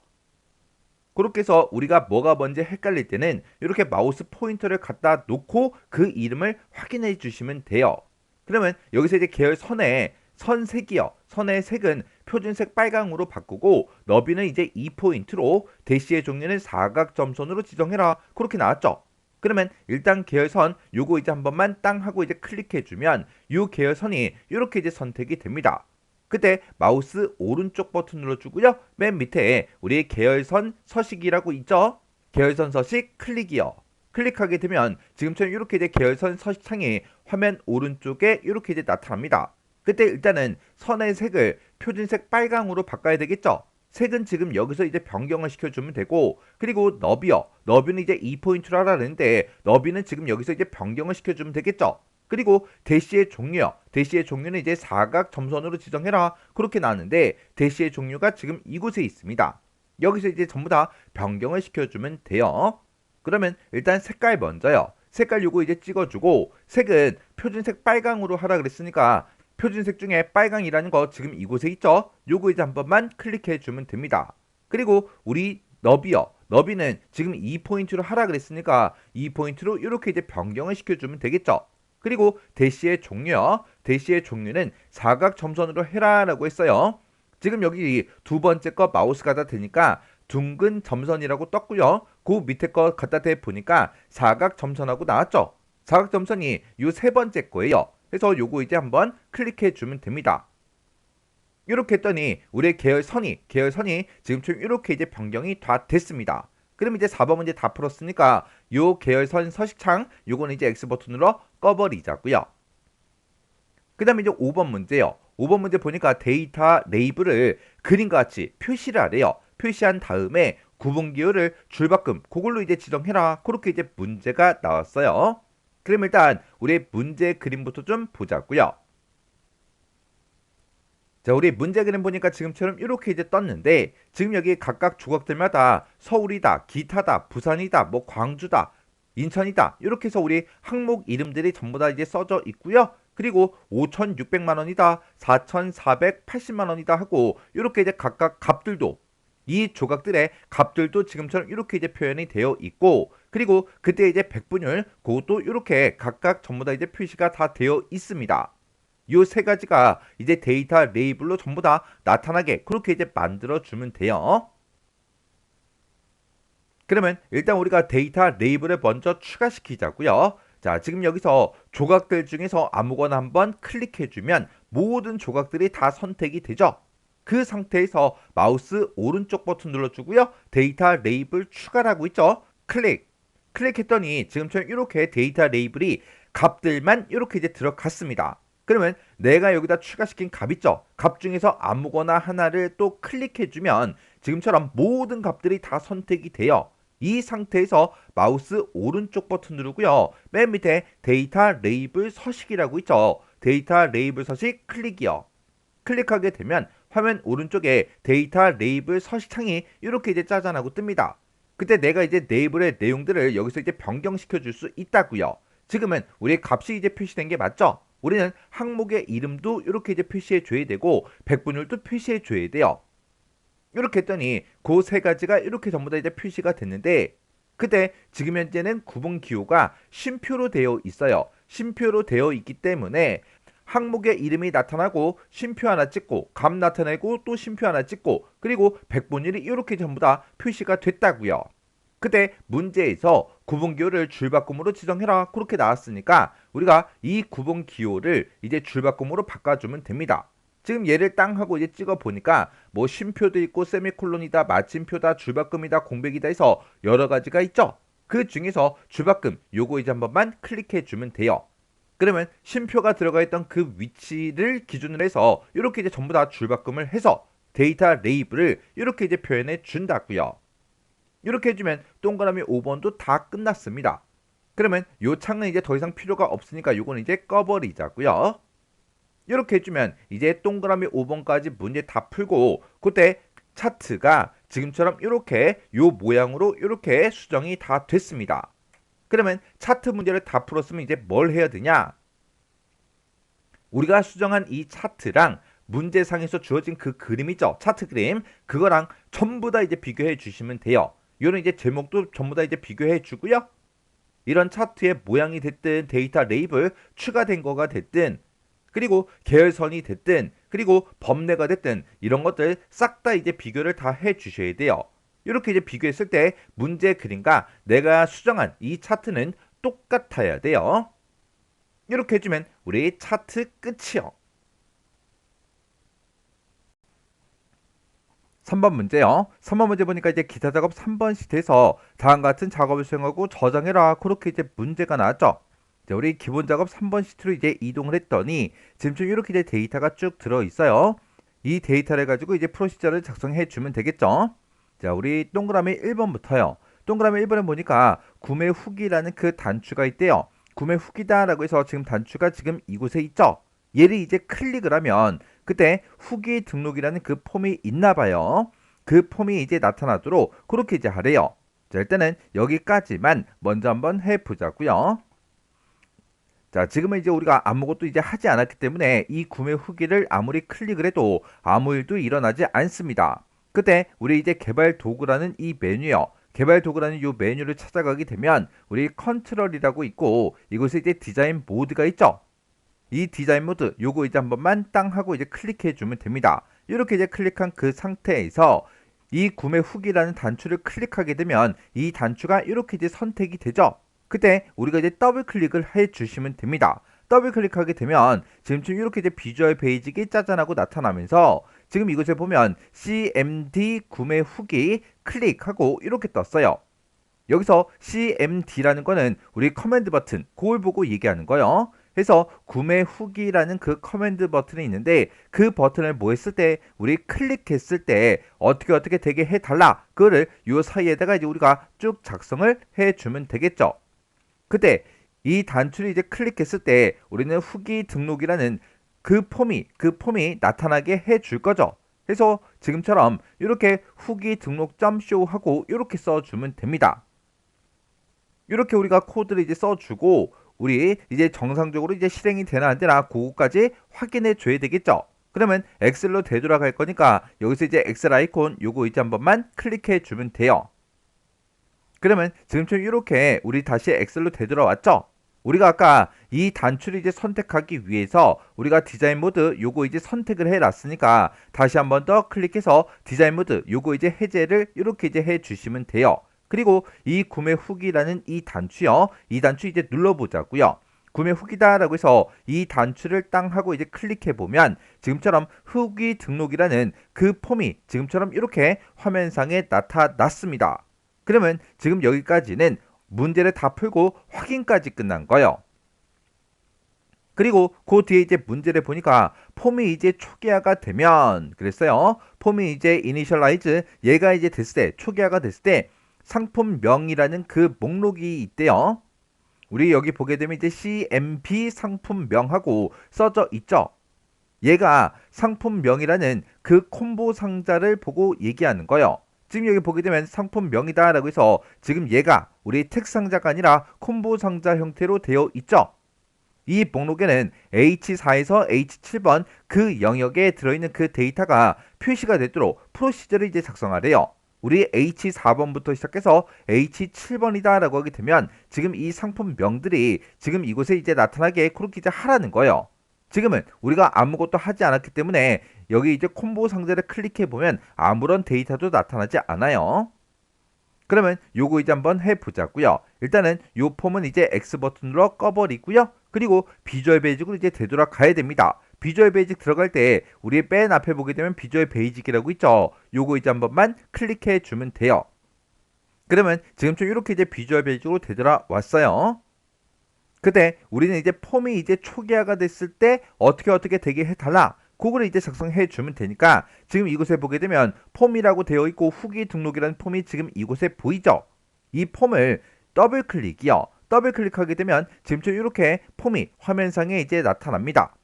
그렇게 해서 우리가 뭐가 뭔지 헷갈릴 때는 이렇게 마우스 포인터를 갖다 놓고 그 이름을 확인해 주시면 돼요. 그러면 여기서 이제 계열선에 선색이요. 선의 색은 표준색 빨강으로 바꾸고 너비는 이제 2포인트로 대시의 종류는 사각점선으로 지정해라. 그렇게 나왔죠. 그러면 일단 계열선 요거 이제 한 번만 땅 하고 이제 클릭해 주면 요 계열선이 이렇게 이제 선택이 됩니다. 그때 마우스 오른쪽 버튼 눌러주고요. 맨 밑에 우리 계열선 서식이라고 있죠. 계열선 서식 클릭이요. 클릭하게 되면 지금처럼 이렇게 이제 계열선 서식 창이 화면 오른쪽에 이렇게 이제 나타납니다. 그때 일단은 선의 색을 표준색 빨강으로 바꿔야 되겠죠. 색은 지금 여기서 이제 변경을 시켜주면 되고 그리고 너비요. 너비는 이제 2포인트로 하라는데 너비는 지금 여기서 이제 변경을 시켜주면 되겠죠. 그리고 대시의 종류요. 대시의 종류는 이제 사각 점선으로 지정해라. 그렇게 나왔는데 대시의 종류가 지금 이곳에 있습니다. 여기서 이제 전부 다 변경을 시켜주면 돼요. 그러면 일단 색깔 먼저요. 색깔 요거 이제 찍어주고 색은 표준색 빨강으로 하라 그랬으니까 표준색 중에 빨강이라는 거 지금 이곳에 있죠. 요거 이제 한 번만 클릭해 주면 됩니다. 그리고 우리 너비요. 너비는 지금 2포인트로 하라 그랬으니까 2포인트로 이렇게 이제 변경을 시켜주면 되겠죠. 그리고 대시의 종류요. 대시의 종류는 사각 점선으로 해라라고 했어요. 지금 여기 두 번째 거 마우스 갖다 대니까 둥근 점선이라고 떴고요. 그 밑에 거 갖다 대 보니까 사각 점선하고 나왔죠. 사각 점선이 요 세 번째 거예요. 그래서 요거 이제 한번 클릭해 주면 됩니다. 이렇게 했더니 우리의 계열선이 지금처럼 이렇게 이제 변경이 다 됐습니다. 그럼 이제 4번 문제 다 풀었으니까 요 계열선 서식창 요거는 이제 X 버튼으로 꺼버리자고요. 그 다음에 이제 5번 문제요. 5번 문제 보니까 데이터 레이블을 그림과 같이 표시를 하래요. 표시한 다음에 구분기호를 줄바꿈 그걸로 이제 지정해라. 그렇게 이제 문제가 나왔어요. 그럼 일단 우리 문제 그림부터 좀 보자고요. 자, 우리 문제 그림 보니까 지금처럼 이렇게 이제 떴는데 지금 여기 각각 조각들마다 서울이다, 기타다, 부산이다, 뭐 광주다, 인천이다 이렇게 해서 우리 항목 이름들이 전부 다 이제 써져 있고요. 그리고 5,600만 원이다, 4,480만 원이다 하고 이렇게 이제 각각 값들도 이 조각들의 값들도 지금처럼 이렇게 이제 표현이 되어 있고 그리고 그때 이제 백분율 그것도 이렇게 각각 전부 다 이제 표시가 다 되어 있습니다. 요 세 가지가 이제 데이터 레이블로 전부 다 나타나게 그렇게 이제 만들어 주면 돼요. 그러면 일단 우리가 데이터 레이블을 먼저 추가시키자고요. 자, 지금 여기서 조각들 중에서 아무거나 한번 클릭해 주면 모든 조각들이 다 선택이 되죠. 그 상태에서 마우스 오른쪽 버튼 눌러주고요. 데이터 레이블 추가라고 있죠. 클릭했더니 지금처럼 이렇게 데이터 레이블이 값들만 이렇게 이제 들어갔습니다. 그러면 내가 여기다 추가시킨 값 있죠? 값 중에서 아무거나 하나를 또 클릭해주면 지금처럼 모든 값들이 다 선택이 돼요. 이 상태에서 마우스 오른쪽 버튼 누르고요. 맨 밑에 데이터 레이블 서식이라고 있죠? 데이터 레이블 서식 클릭이요. 클릭하게 되면 화면 오른쪽에 데이터 레이블 서식 창이 이렇게 이제 짜잔하고 뜹니다. 그때 내가 이제 레이블의 내용들을 여기서 이제 변경시켜 줄 수 있다고요. 지금은 우리 값이 이제 표시된 게 맞죠? 우리는 항목의 이름도 이렇게 이제 표시해 줘야 되고 백분율도 표시해 줘야 돼요. 이렇게 했더니 그 세 가지가 이렇게 전부 다 이제 표시가 됐는데 그때 지금 현재는 구분 기호가 쉼표로 되어 있어요. 쉼표로 되어 있기 때문에 항목의 이름이 나타나고 쉼표 하나 찍고 값 나타내고 또 쉼표 하나 찍고 그리고 백분율이 이렇게 전부 다 표시가 됐다고요. 그때 문제에서 구분기호를 줄바꿈으로 지정해라 그렇게 나왔으니까 우리가 이 구분기호를 이제 줄바꿈으로 바꿔주면 됩니다. 지금 얘를 땅 하고 이제 찍어 보니까 뭐 쉼표도 있고 세미콜론이다, 마침표다, 줄바꿈이다, 공백이다 해서 여러 가지가 있죠. 그 중에서 줄바꿈 요거 이제 한 번만 클릭해 주면 돼요. 그러면 쉼표가 들어가 있던 그 위치를 기준으로 해서 이렇게 이제 전부 다 줄바꿈을 해서 데이터 레이블을 이렇게 이제 표현해 준다고요. 이렇게 해주면 동그라미 5번도 다 끝났습니다. 그러면 이 창은 이제 더 이상 필요가 없으니까 이거는 이제 꺼버리자고요. 이렇게 해주면 이제 동그라미 5번까지 문제 다 풀고 그때 차트가 지금처럼 이렇게 요 모양으로 이렇게 수정이 다 됐습니다. 그러면 차트 문제를 다 풀었으면 이제 뭘 해야 되냐? 우리가 수정한 이 차트랑 문제상에서 주어진 그 그림 있죠? 차트 그림 그거랑 전부 다 이제 비교해 주시면 돼요. 이런 이제 제목도 전부 다 이제 비교해 주고요. 이런 차트의 모양이 됐든 데이터 레이블 추가된 거가 됐든 그리고 계열선이 됐든 그리고 범례가 됐든 이런 것들 싹 다 이제 비교를 다 해 주셔야 돼요. 이렇게 이제 비교했을 때 문제 그림과 내가 수정한 이 차트는 똑같아야 돼요. 이렇게 해주면 우리 차트 끝이요. 3번 문제요. 3번 문제 보니까 이제 기타 작업 3번 시트에서 다음과 같은 작업을 수행하고 저장해라. 그렇게 이제 문제가 나왔죠. 자, 우리 기본 작업 3번 시트로 이제 이동을 했더니 지금 좀 이렇게 이제 데이터가 쭉 들어 있어요. 이 데이터를 가지고 이제 프로시저를 작성해 주면 되겠죠. 자, 우리 동그라미 1번부터요. 동그라미 1번에 보니까 구매 후기라는 그 단추가 있대요. 구매 후기다라고 해서 지금 단추가 지금 이곳에 있죠. 얘를 이제 클릭을 하면 그때 후기 등록이라는 그 폼이 있나 봐요. 그 폼이 이제 나타나도록 그렇게 이제 하래요. 자, 일단은 여기까지만 먼저 한번 해보자고요. 자, 지금은 이제 우리가 아무것도 이제 하지 않았기 때문에 이 구매 후기를 아무리 클릭을 해도 아무 일도 일어나지 않습니다. 그때 우리 이제 개발 도구라는 이 메뉴요. 개발 도구라는 이 메뉴를 찾아가게 되면 우리 컨트롤이라고 있고 이곳에 이제 디자인 모드가 있죠. 이 디자인 모드 요거 이제 한 번만 땅 하고 이제 클릭해 주면 됩니다. 이렇게 이제 클릭한 그 상태에서 이 구매 후기라는 단추를 클릭하게 되면 이 단추가 이렇게 이제 선택이 되죠. 그때 우리가 이제 더블 클릭을 해 주시면 됩니다. 더블 클릭하게 되면 지금처럼 이렇게 이제 비주얼 베이직이 짜잔하고 나타나면서 지금 이곳에 보면 CMD 구매 후기 클릭하고 이렇게 떴어요. 여기서 CMD라는 거는 우리 커맨드 버튼, 그걸 보고 얘기하는 거예요. 그래서 구매 후기라는 그 커맨드 버튼이 있는데 그 버튼을 뭐 했을 때 우리 클릭했을 때 어떻게 되게 해달라. 그거를 요 사이에다가 이제 우리가 쭉 작성을 해주면 되겠죠. 그때 이 단추를 이제 클릭했을 때 우리는 후기 등록이라는 그 폼이 나타나게 해줄 거죠. 그래서 지금처럼 이렇게 후기 등록점 쇼하고 이렇게 써주면 됩니다. 이렇게 우리가 코드를 이제 써주고 우리 이제 정상적으로 이제 실행이 되나 안 되나 그거까지 확인해 줘야 되겠죠. 그러면 엑셀로 되돌아갈 거니까 여기서 이제 엑셀 아이콘 요거 이제 한 번만 클릭해 주면 돼요. 그러면 지금처럼 이렇게 우리 다시 엑셀로 되돌아왔죠. 우리가 아까 이 단추를 이제 선택하기 위해서 우리가 디자인 모드 요거 이제 선택을 해 놨으니까 다시 한 번 더 클릭해서 디자인 모드 요거 이제 해제를 이렇게 이제 해 주시면 돼요. 그리고 이 구매 후기라는 이 단추요. 이 단추 이제 눌러보자고요. 구매 후기다라고 해서 이 단추를 땅 하고 이제 클릭해 보면 지금처럼 후기 등록이라는 그 폼이 지금처럼 이렇게 화면상에 나타났습니다. 그러면 지금 여기까지는 문제를 다 풀고 확인까지 끝난 거예요. 그리고 그 뒤에 이제 문제를 보니까 폼이 이제 초기화가 되면 그랬어요. 폼이 이제 이니셜라이즈 얘가 이제 됐을 때 초기화가 됐을 때 상품명이라는 그 목록이 있대요. 우리 여기 보게 되면 이제 CMB 상품명하고 써져 있죠. 얘가 상품명이라는 그 콤보 상자를 보고 얘기하는 거예요. 지금 여기 보게 되면 상품명이다 라고 해서 지금 얘가 우리 텍 상자가 아니라 콤보 상자 형태로 되어 있죠. 이 목록에는 H4에서 H7번 그 영역에 들어있는 그 데이터가 표시가 되도록 프로시저를 이제 작성하래요. 우리 H4번부터 시작해서 H7번이다 라고 하게 되면 지금 이 상품명들이 지금 이곳에 이제 나타나게 그렇게 이제 하라는 거예요. 지금은 우리가 아무것도 하지 않았기 때문에 여기 이제 콤보 상자를 클릭해 보면 아무런 데이터도 나타나지 않아요. 그러면 요거 이제 한번 해보자고요. 일단은 요 폼은 이제 X 버튼으로 꺼버리고요. 그리고 비주얼 베이직으로 이제 되돌아가야 됩니다. 비주얼 베이직 들어갈 때 우리 맨 앞에 보게 되면 비주얼 베이직이라고 있죠. 요거 이제 한 번만 클릭해 주면 돼요. 그러면 지금 좀 이렇게 이제 비주얼 베이직으로 되돌아왔어요. 그때 우리는 이제 폼이 이제 초기화가 됐을 때 어떻게 되게 해달라. 그거를 이제 작성해 주면 되니까 지금 이곳에 보게 되면 폼이라고 되어 있고 후기 등록이라는 폼이 지금 이곳에 보이죠. 이 폼을 더블 클릭이요. 더블 클릭하게 되면 지금처럼 이렇게 폼이 화면상에 이제 나타납니다.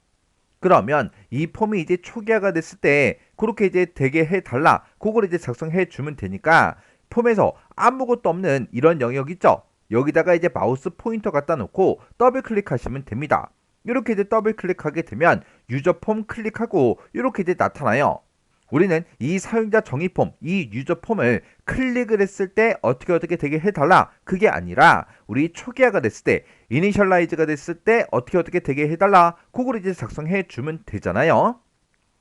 그러면 이 폼이 이제 초기화가 됐을 때 그렇게 이제 되게 해달라. 그걸 이제 작성해 주면 되니까 폼에서 아무것도 없는 이런 영역 있죠. 여기다가 이제 마우스 포인터 갖다 놓고 더블 클릭하시면 됩니다. 이렇게 이제 더블 클릭하게 되면 유저 폼 클릭하고 이렇게 이제 나타나요. 우리는 이 사용자 정의 폼, 이 유저 폼을 클릭을 했을 때 어떻게 되게 해달라. 그게 아니라 우리 초기화가 됐을 때, 이니셜라이즈가 됐을 때 어떻게 되게 해달라. 그걸 이제 작성해 주면 되잖아요.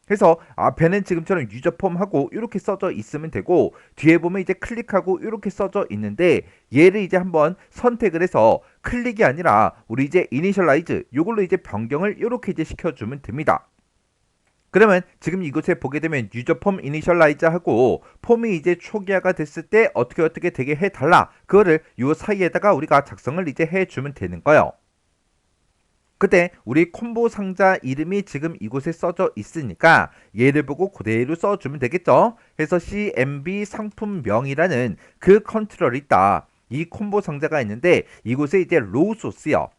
그래서 앞에는 지금처럼 유저 폼하고 이렇게 써져 있으면 되고 뒤에 보면 이제 클릭하고 이렇게 써져 있는데 얘를 이제 한번 선택을 해서 클릭이 아니라 우리 이제 이니셜라이즈 요걸로 이제 변경을 이렇게 이제 시켜주면 됩니다. 그러면 지금 이곳에 보게 되면 유저 폼 이니셜라이즈 하고 폼이 이제 초기화가 됐을 때 어떻게 되게 해달라. 그거를 요 사이에다가 우리가 작성을 이제 해주면 되는 거예요. 그때 우리 콤보 상자 이름이 지금 이곳에 써져 있으니까 얘를 보고 그대로 써주면 되겠죠. 그래서 CMB 상품명이라는 그 컨트롤이 있다. 이 콤보 상자가 있는데 이곳에 이제 로우 소스요.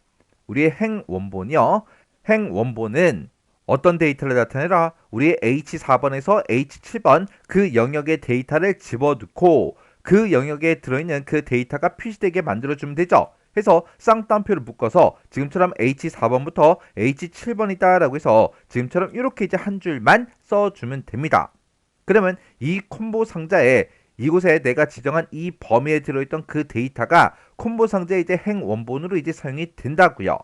우리의 행 원본이요. 행 원본은 어떤 데이터를 나타내라? 우리 H4번에서 H7번 그 영역의 데이터를 집어넣고 그 영역에 들어있는 그 데이터가 표시되게 만들어주면 되죠. 해서 쌍따옴표를 묶어서 지금처럼 H4번부터 H7번이다 라고 해서 지금처럼 이렇게 이제 한 줄만 써주면 됩니다. 그러면 이 콤보 상자에 이곳에 내가 지정한 이 범위에 들어있던 그 데이터가 콤보 상자의 이제 행 원본으로 이제 사용이 된다고요.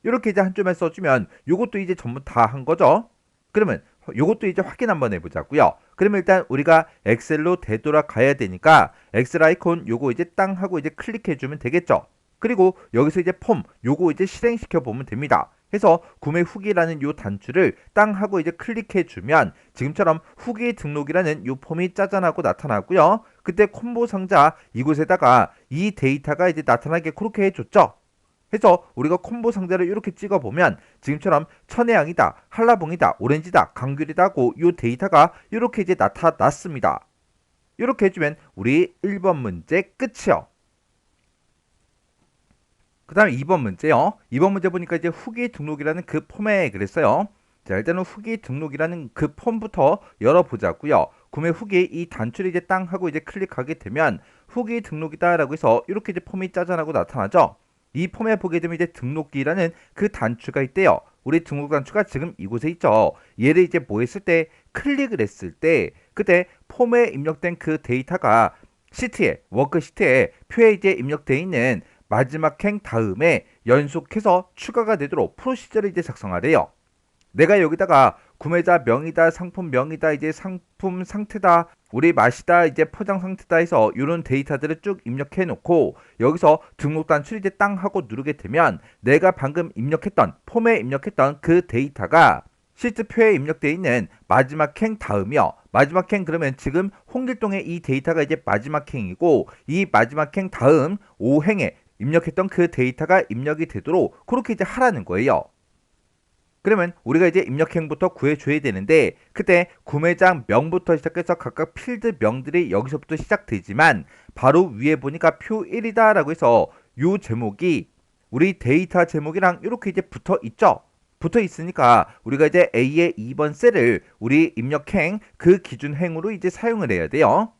이렇게 이제 한 줄만 써주면 이것도 이제 전부 다 한 거죠. 그러면 요것도 이제 확인 한번 해보자고요. 그러면 일단 우리가 엑셀로 되돌아가야 되니까 엑셀 아이콘 요거 이제 땅 하고 이제 클릭해주면 되겠죠. 그리고 여기서 이제 폼 요거 이제 실행시켜 보면 됩니다. 해서 구매 후기라는 요 단추를 땅 하고 이제 클릭해 주면 지금처럼 후기 등록이라는 요 폼이 짜잔하고 나타나고요. 그때 콤보 상자 이곳에다가 이 데이터가 이제 나타나게 그렇게 해줬죠. 해서 우리가 콤보 상자를 이렇게 찍어보면 지금처럼 천혜향이다, 한라봉이다, 오렌지다, 감귤이다 하고 이 데이터가 이렇게 이제 나타났습니다. 이렇게 해주면 우리 1번 문제 끝이요. 그 다음에 2번 문제요. 2번 문제 보니까 이제 후기 등록이라는 그 폼에 그랬어요. 자, 일단은 후기 등록이라는 그 폼부터 열어보자고요. 구매 후기 이 단추를 이제 땅 하고 이제 클릭하게 되면 후기 등록이다라고 해서 이렇게 이제 폼이 짜잔하고 나타나죠. 이 폼에 보게 되면 이제 등록기라는 그 단추가 있대요. 우리 등록 단추가 지금 이곳에 있죠. 얘를 이제 뭐 했을 때 클릭을 했을 때 그때 폼에 입력된 그 데이터가 시트에 워크시트에 표에 이제 입력되어 있는 마지막 행 다음에 연속해서 추가가 되도록 프로시저를 이제 작성하래요. 내가 여기다가 구매자 명이다, 상품 명이다, 이제 상품 상태다, 우리 맛이다, 이제 포장 상태다 해서 이런 데이터들을 쭉 입력해 놓고 여기서 등록 단추를 이제 땅 하고 누르게 되면 내가 방금 입력했던 폼에 입력했던 그 데이터가 시트표에 입력되어 있는 마지막 행 다음이요. 마지막 행 그러면 지금 홍길동의 이 데이터가 이제 마지막 행이고 이 마지막 행 다음 5행에 입력했던 그 데이터가 입력이 되도록 그렇게 이제 하라는 거예요. 그러면 우리가 이제 입력행부터 구해줘야 되는데 그때 구매장 명부터 시작해서 각각 필드 명들이 여기서부터 시작되지만 바로 위에 보니까 표 1이다 라고 해서 요 제목이 우리 데이터 제목이랑 이렇게 이제 붙어 있죠. 붙어 있으니까 우리가 이제 A의 2번 셀을 우리 입력행 그 기준행으로 이제 사용을 해야 돼요.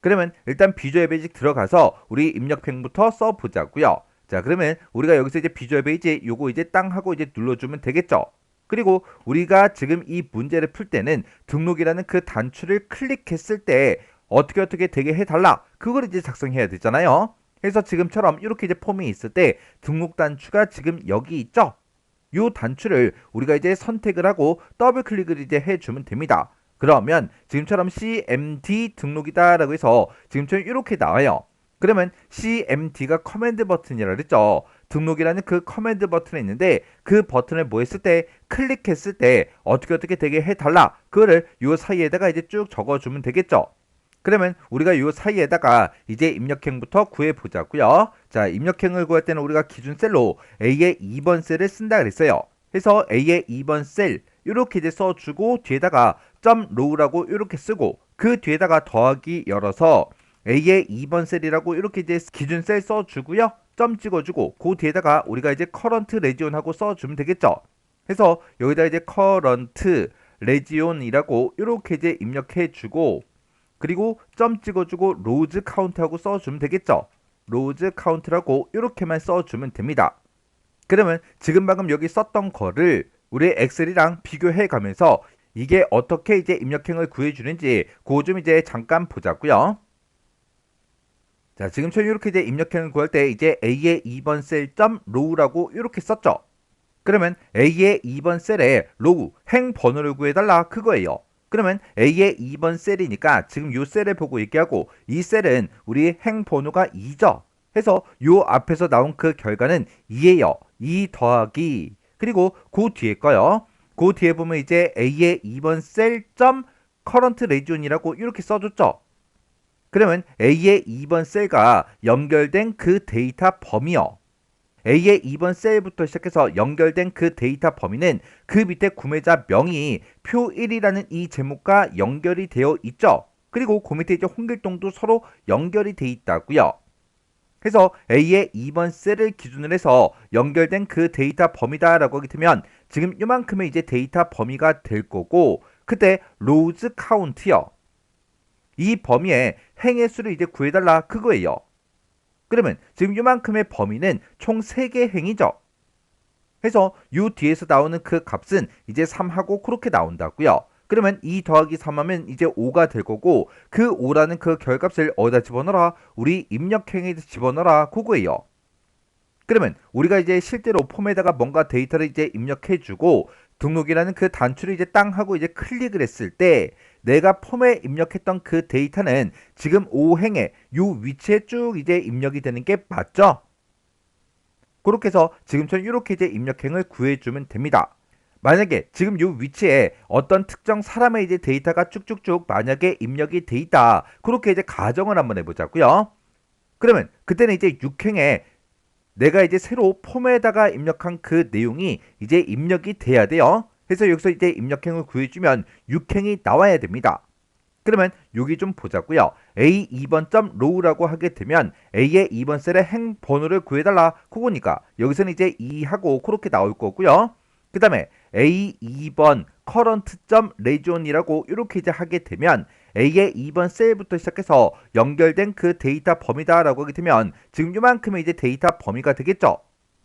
그러면 일단 비주얼 베이직 들어가서 우리 입력행부터 써보자고요. 자, 그러면 우리가 여기서 이제 비주얼 베이지 요거 이제 땅 하고 이제 눌러주면 되겠죠. 그리고 우리가 지금 이 문제를 풀 때는 등록이라는 그 단추를 클릭했을 때 어떻게 되게 해달라 그걸 이제 작성해야 되잖아요. 그래서 지금처럼 이렇게 이제 폼이 있을 때 등록 단추가 지금 여기 있죠. 요 단추를 우리가 이제 선택을 하고 더블 클릭을 이제 해주면 됩니다. 그러면 지금처럼 CMD 등록이다 라고 해서 지금처럼 이렇게 나와요. 그러면 CMD가 커맨드 버튼이라 그랬죠. 등록이라는 그 커맨드 버튼이 있는데 그 버튼을 뭐 했을 때 클릭했을 때 어떻게 되게 해달라 그거를 요 사이에다가 이제 쭉 적어주면 되겠죠. 그러면 우리가 요 사이에다가 이제 입력행부터 구해보자고요. 자, 입력행을 구할 때는 우리가 기준 셀로 A의 2번 셀을 쓴다 그랬어요. 그래서 A의 2번 셀 이렇게 이제 써주고 뒤에다가 .row라고 이렇게 쓰고 그 뒤에다가 더하기 열어서 A의 2번 셀이라고 이렇게 이제 기준 셀 써주고요. 점 찍어주고 그 뒤에다가 우리가 이제 커런트 레지온 하고 써주면 되겠죠. 그래서 여기다 이제 커런트 레지온이라고 이렇게 이제 입력해주고 그리고 점 찍어주고 로즈 카운트하고 써주면 되겠죠. 로즈 카운트라고 이렇게만 써주면 됩니다. 그러면 지금 방금 여기 썼던 거를 우리 엑셀이랑 비교해 가면서 이게 어떻게 이제 입력행을 구해주는지 그거 좀 이제 잠깐 보자고요. 자, 지금처럼 이렇게 이제 입력행을 구할 때 이제 A의 2번 셀 .row라고 이렇게 썼죠. 그러면 A의 2번 셀에 row 행 번호를 구해달라 그거예요. 그러면 A의 2번 셀이니까 지금 이 셀을 보고 얘기하고 이 셀은 우리 행 번호가 2죠. 해서 요 앞에서 나온 그 결과는 2예요. 2 더하기 그리고 그 뒤에 거요. 그 뒤에 보면 이제 A의 2번 셀 current region이라고 이렇게 써줬죠. 그러면 A의 2번 셀과 연결된 그 데이터 범위요. A의 2번 셀부터 시작해서 연결된 그 데이터 범위는 그 밑에 구매자 명이 표 1이라는 이 제목과 연결이 되어 있죠. 그리고 그 밑에 이제 홍길동도 서로 연결이 되어 있다고요. 그래서 A의 2번 셀을 기준으로 해서 연결된 그 데이터 범위다라고 하게 되면 지금 이만큼의 이제 데이터 범위가 될 거고 그때 로즈 카운트요. 이 범위에 행의 수를 이제 구해달라 그거예요. 그러면 지금 이만큼의 범위는 총 3개 행이죠. 해서 요 뒤에서 나오는 그 값은 이제 3하고 그렇게 나온다고요. 그러면 2 더하기 3하면 이제 5가 될 거고 그 5라는 그 결값을 어디다 집어넣어라? 우리 입력행에 집어넣어라 그거예요. 그러면 우리가 이제 실제로 폼에다가 뭔가 데이터를 이제 입력해주고 등록이라는 그 단추를 이제 땅 하고 이제 클릭을 했을 때 내가 폼에 입력했던 그 데이터는 지금 오행의 요 위치에 쭉 이제 입력이 되는 게 맞죠? 그렇게 해서 지금처럼 이렇게 이제 입력행을 구해주면 됩니다. 만약에 지금 요 위치에 어떤 특정 사람의 이제 데이터가 쭉쭉쭉 만약에 입력이 돼 있다. 그렇게 이제 가정을 한번 해보자고요. 그러면 그때는 이제 6행에 내가 이제 새로 폼에다가 입력한 그 내용이 이제 입력이 돼야 돼요. 그래서 여기서 이제 입력행을 구해주면 6행이 나와야 됩니다. 그러면 여기 좀 보자고요. A 2번 점 row라고 하게 되면 A의 2번 셀의 행 번호를 구해달라. 그거니까 여기서는 이제 2하고 그렇게 나올 거고요. 그 다음에 A 2번 current 점 region이라고 이렇게 이제 하게 되면 A의 2번 셀부터 시작해서 연결된 그 데이터 범위다라고 하게 되면 지금 요만큼의 이제 데이터 범위가 되겠죠.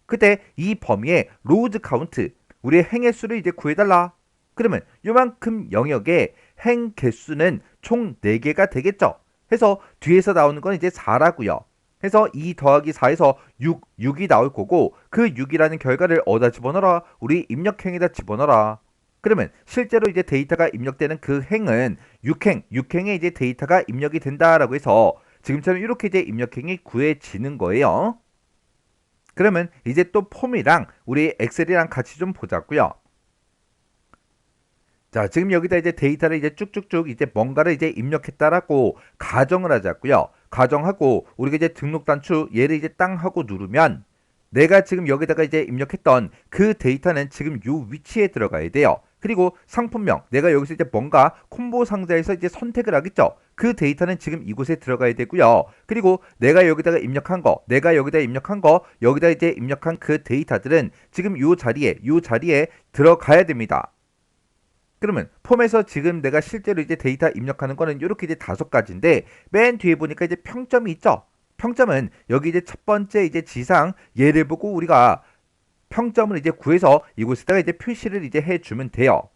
그때 이 범위에 로우즈 카운트 우리의 행의 수를 이제 구해달라. 그러면 요만큼 영역의 행 개수는 총 4개가 되겠죠. 해서 뒤에서 나오는 건 이제 4라고요. 해서 2 더하기 4에서 6이 나올 거고 그 6이라는 결과를 어디다 집어넣어라? 우리 입력행에다 집어넣어라. 그러면 실제로 이제 데이터가 입력되는 그 행은 6행에 이제 데이터가 입력이 된다라고 해서 지금처럼 이렇게 이제 입력행이 구해지는 거예요. 그러면 이제 또 폼이랑 우리 엑셀이랑 같이 좀 보자고요. 자, 지금 여기다 이제 데이터를 이제 쭉쭉쭉 이제 뭔가를 이제 입력했다라고 가정을 하자고요. 가정하고 우리가 이제 등록 단추 얘를 이제 땅 하고 누르면 내가 지금 여기다가 이제 입력했던 그 데이터는 지금 요 위치에 들어가야 돼요. 그리고 상품명 내가 여기서 이제 뭔가 콤보 상자에서 이제 선택을 하겠죠. 그 데이터는 지금 이곳에 들어가야 되고요. 그리고 내가 여기다가 입력한 거, 여기다 이제 입력한 그 데이터들은 지금 요 자리에 들어가야 됩니다. 그러면 폼에서 지금 내가 실제로 이제 데이터 입력하는 거는 이렇게 이제 5가지인데 맨 뒤에 보니까 이제 평점이 있죠. 평점은 여기 이제 첫 번째 이제 지상 얘를 보고 우리가 평점을 이제 구해서 이곳에다가 이제 표시를 이제 해주면 돼요.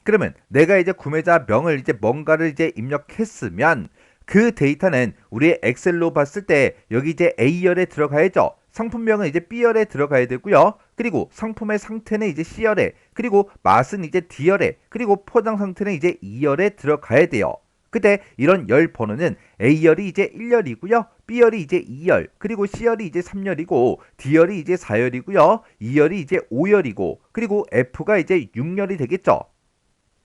그러면 내가 이제 구매자 명을 이제 뭔가를 이제 입력했으면 그 데이터는 우리의 엑셀로 봤을 때 여기 이제 A열에 들어가야죠. 상품명은 이제 B열에 들어가야 되고요. 그리고 상품의 상태는 이제 C열에, 그리고 맛은 이제 D열에, 그리고 포장 상태는 이제 E열에 들어가야 돼요. 그때 이런 열 번호는 A열이 이제 1열이고요. B열이 이제 2열, 그리고 C열이 이제 3열이고 D열이 이제 4열이고요. E열이 이제 5열이고 그리고 F가 이제 6열이 되겠죠.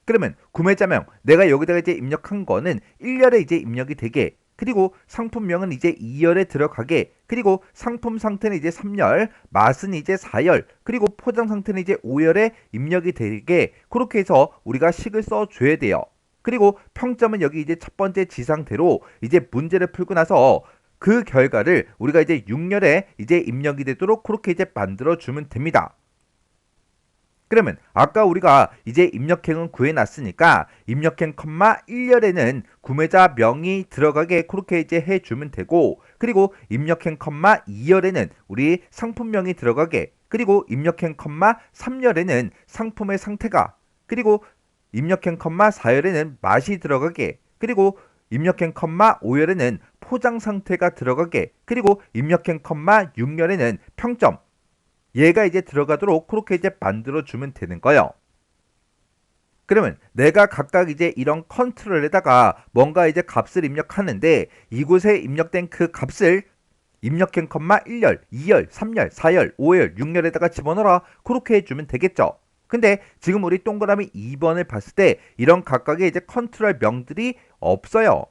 그러면 구매자명 내가 여기다가 이제 입력한 거는 1열에 이제 입력이 되게, 그리고 상품명은 이제 2열에 들어가게, 그리고 상품 상태는 이제 3열, 맛은 이제 4열, 그리고 포장 상태는 이제 5열에 입력이 되게, 그렇게 해서 우리가 식을 써줘야 돼요. 그리고 평점은 여기 이제 첫 번째 지상대로 이제 문제를 풀고 나서 그 결과를 우리가 이제 6열에 이제 입력이 되도록 그렇게 이제 만들어주면 됩니다. 그러면 아까 우리가 이제 입력행은 구해놨으니까 입력행, 1열에는 구매자 명이 들어가게 그렇게 이제 해주면 되고, 그리고 입력행, 2열에는 우리 상품명이 들어가게, 그리고 입력행, 3열에는 상품의 상태가, 그리고 입력행, 4열에는 맛이 들어가게, 그리고 입력행, 5열에는 포장 상태가 들어가게, 그리고 입력행, 6열에는 평점 얘가 이제 들어가도록 그렇게 이제 만들어주면 되는 거예요. 그러면 내가 각각 이제 이런 컨트롤에다가 뭔가 이제 값을 입력하는데 이곳에 입력된 그 값을 입력행, 1열, 2열, 3열, 4열, 5열, 6열에다가 집어넣어라. 그렇게 해주면 되겠죠. 근데 지금 우리 동그라미 2번을 봤을 때 이런 각각의 이제 컨트롤 명들이 없어요.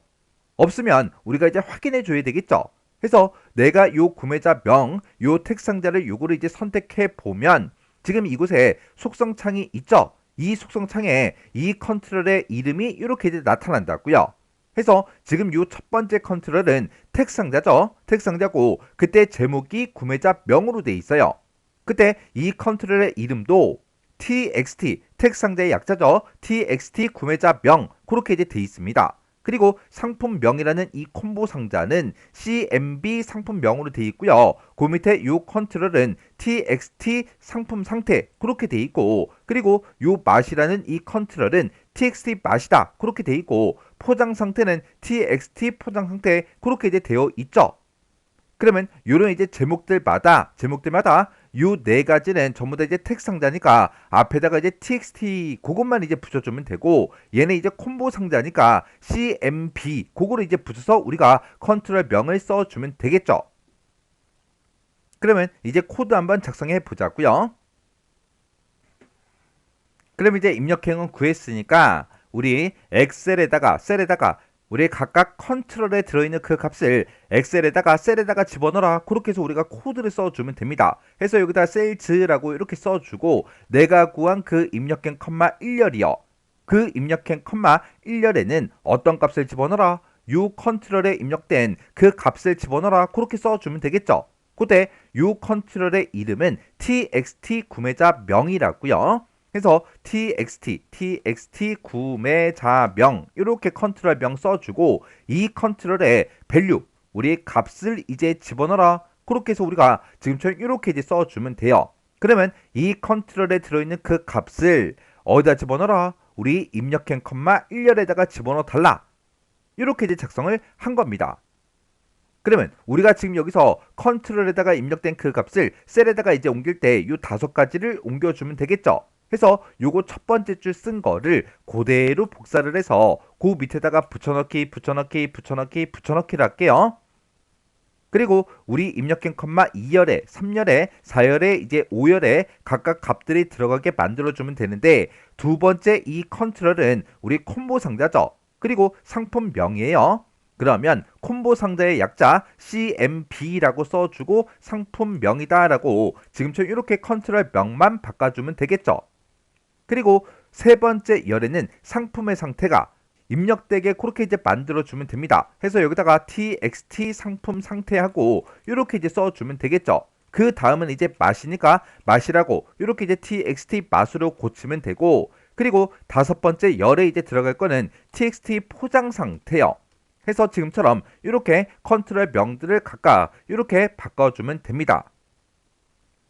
없으면 우리가 이제 확인해 줘야 되겠죠. 그래서 내가 요 구매자 명, 요 텍스트 상자를 요거를 이제 선택해 보면 지금 이곳에 속성창이 있죠. 이 속성창에 이 컨트롤의 이름이 이렇게 이제 나타난다고요. 해서 지금 요 첫 번째 컨트롤은 텍스트 상자죠. 텍스트 상자고 그때 제목이 구매자 명으로 돼 있어요. 그때 이 컨트롤의 이름도 txt 텍스트 상자의 약자죠. txt 구매자 명 그렇게 이제 돼 있습니다. 그리고 상품명이라는 이 콤보 상자는 CMB 상품명으로 되어 있고요. 그 밑에 이 컨트롤은 TXT 상품 상태 그렇게 되어 있고, 그리고 이 맛이라는 이 컨트롤은 TXT 맛이다 그렇게 되어 있고, 포장 상태는 TXT 포장 상태 그렇게 이제 되어 있죠. 그러면 이런 이제 제목들마다 요 네 가지는 전부 다 이제 텍스트 상자니까 앞에다가 이제 txt 그것만 이제 붙여주면 되고, 얘는 이제 콤보 상자니까 cmp 그거를 이제 붙여서 우리가 컨트롤 명을 써주면 되겠죠. 그러면 이제 코드 한번 작성해 보자고요. 그럼 이제 입력행은 구했으니까 우리 엑셀에다가 셀에다가 우리 각각 컨트롤에 들어있는 그 값을 엑셀에다가 셀에다가 집어넣어라. 그렇게 해서 우리가 코드를 써주면 됩니다. 해서 여기다 셀즈라고 이렇게 써주고, 내가 구한 그 입력행 컴마 1열이요. 그 입력행 컴마 1열에는 어떤 값을 집어넣어라. 요 컨트롤에 입력된 그 값을 집어넣어라. 그렇게 써주면 되겠죠. 그때 요 컨트롤의 이름은 txt 구매자 명이라고요. 그래서 txt 구매자명 이렇게 컨트롤 명 써주고, 이 컨트롤에 value 우리 값을 이제 집어넣어라. 그렇게 해서 우리가 지금처럼 이렇게 이제 써주면 돼요. 그러면 이 컨트롤에 들어있는 그 값을 어디다 집어넣어라. 우리 입력행 컴마 1열에다가 집어넣어 달라. 이렇게 이제 작성을 한 겁니다. 그러면 우리가 지금 여기서 컨트롤에다가 입력된 그 값을 셀에다가 이제 옮길 때 이 5가지를 옮겨주면 되겠죠. 해서 요거 첫 번째 줄 쓴 거를 그대로 복사를 해서 그 밑에다가 붙여넣기 붙여넣기를 할게요. 그리고 우리 입력행 컴마 2열에 3열에 4열에 이제 5열에 각각 값들이 들어가게 만들어주면 되는데, 두 번째 이 컨트롤은 우리 콤보 상자죠. 그리고 상품명이에요. 그러면 콤보 상자의 약자 CMB라고 써주고 상품명이다 라고 지금처럼 이렇게 컨트롤 명만 바꿔주면 되겠죠. 그리고 세 번째 열에는 상품의 상태가 입력되게 그렇게 이제 만들어주면 됩니다. 해서 여기다가 txt 상품 상태하고 이렇게 이제 써주면 되겠죠. 그 다음은 이제 맛이니까 맛이라고 이렇게 이제 txt 맛으로 고치면 되고, 그리고 다섯 번째 열에 이제 들어갈 거는 txt 포장 상태요. 해서 지금처럼 이렇게 컨트롤 명들을 각각 이렇게 바꿔주면 됩니다.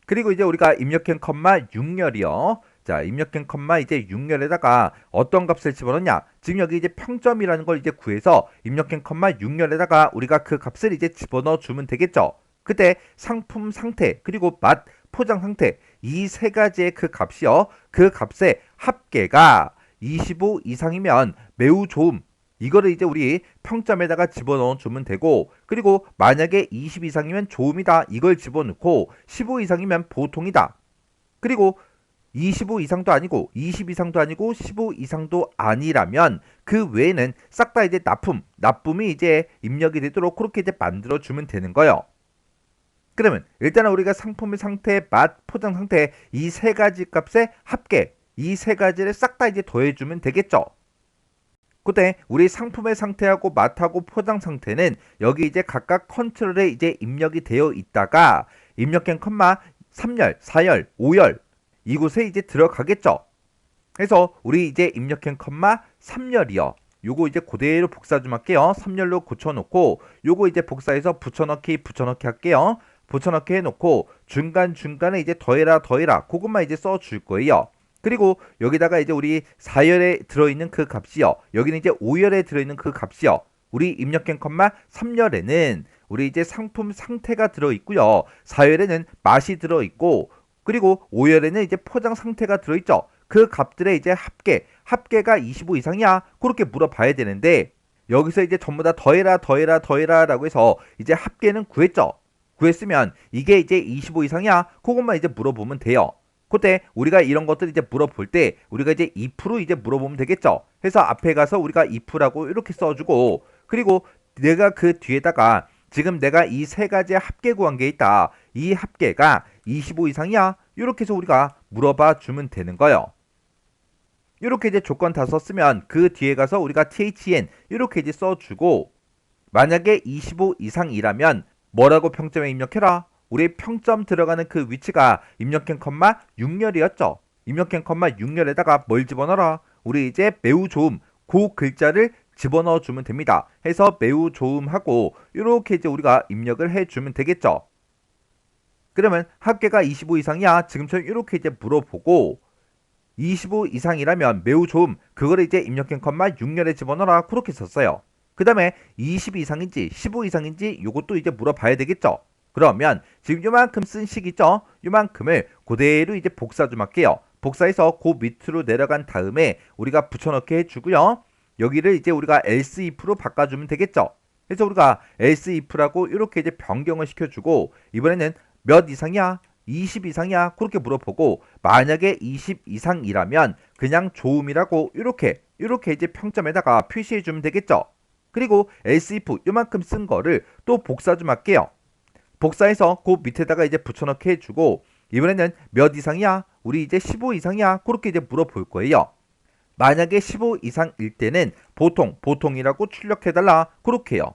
그리고 이제 우리가 입력행 컴마 6열이요. 자, 입력행 컴마 이제 6열에다가 어떤 값을 집어넣냐? 지금 여기 이제 평점이라는 걸 이제 구해서 입력행 컴마 6열에다가 우리가 그 값을 이제 집어넣어 주면 되겠죠. 그때 상품 상태 그리고 맛 포장 상태 이 세 가지의 그 값이요. 그 값의 합계가 25 이상이면 매우 좋음. 이거를 이제 우리 평점에다가 집어넣어 주면 되고, 그리고 만약에 20 이상이면 좋음이다. 이걸 집어넣고 15 이상이면 보통이다. 그리고 25 이상도 아니고 20 이상도 아니고 15 이상도 아니라면 그 외에는 싹 다 이제 나쁨이 이제 입력이 되도록 그렇게 이제 만들어 주면 되는 거예요. 그러면 일단은 우리가 상품의 상태, 맛, 포장 상태 이 세 가지 값의 합계 이 세 가지를 싹 다 이제 더해 주면 되겠죠. 그때 우리 상품의 상태하고 맛하고 포장 상태는 여기 이제 각각 컨트롤에 이제 입력이 되어 있다가 입력행 컴마 3열, 4열, 5열 이곳에 이제 들어가겠죠. 그래서 우리 이제 입력행 컴마 3열이요. 요거 이제 그대로 복사 좀 할게요. 3열로 고쳐놓고 요거 이제 복사해서 붙여넣기 할게요. 붙여넣기 해놓고 중간중간에 이제 더해라 그것만 이제 써줄 거예요. 그리고 여기다가 이제 우리 4열에 들어있는 그 값이요. 여기는 이제 5열에 들어있는 그 값이요. 우리 입력행 컴마 3열에는 우리 이제 상품 상태가 들어있고요. 4열에는 맛이 들어있고, 그리고 5열에는 이제 포장 상태가 들어있죠. 그 값들의 이제 합계가 25 이상이야. 그렇게 물어봐야 되는데, 여기서 이제 전부 다 더해라 라고 해서 이제 합계는 구했죠. 구했으면 이게 이제 25 이상이야. 그것만 이제 물어보면 돼요. 그때 우리가 이런 것들 이제 물어볼 때 우리가 이제 if 이제 물어보면 되겠죠. 해서 앞에 가서 우리가 if라고 이렇게 써주고, 그리고 내가 그 뒤에다가 지금 내가 이 세 가지의 합계 구한 게 있다. 이 합계가 25 이상이야. 이렇게 해서 우리가 물어봐 주면 되는 거예요. 이렇게 이제 조건 다 썼으면 그 뒤에 가서 우리가 THN 이렇게 이제 써주고, 만약에 25 이상이라면 뭐라고 평점에 입력해라. 우리 평점 들어가는 그 위치가 입력행 컴마 6열이었죠. 입력행 컴마 6열에다가 뭘 집어넣어라. 우리 이제 매우 좋음 그 글자를 집어넣어 주면 됩니다. 해서 매우 좋음하고 이렇게 이제 우리가 입력을 해주면 되겠죠. 그러면 합계가 25 이상이야. 지금처럼 이렇게 이제 물어보고, 25 이상이라면 매우 좋음 그거를 이제 입력행 컴마 6열에 집어넣어라. 그렇게 썼어요. 그 다음에 20 이상인지 15 이상인지 이것도 이제 물어봐야 되겠죠. 그러면 지금 요만큼 쓴 식이죠? 요만큼을 그대로 이제 복사 좀 할게요. 복사해서 그 밑으로 내려간 다음에 우리가 붙여넣기 해주고요. 여기를 이제 우리가 else if로 바꿔주면 되겠죠? 그래서 우리가 else if라고 이렇게 이제 변경을 시켜주고 이번에는 몇 이상이야? 20 이상이야? 그렇게 물어보고 만약에 20 이상이라면 그냥 좋음이라고 이렇게 이제 평점에다가 표시해주면 되겠죠? 그리고 else if 요만큼 쓴 거를 또 복사 좀 할게요. 복사해서 그 밑에다가 이제 붙여넣기 해주고 이번에는 몇 이상이야? 우리 이제 15 이상이야? 그렇게 이제 물어볼 거예요. 만약에 15 이상일 때는 보통이라고 출력해달라 그렇게 해요.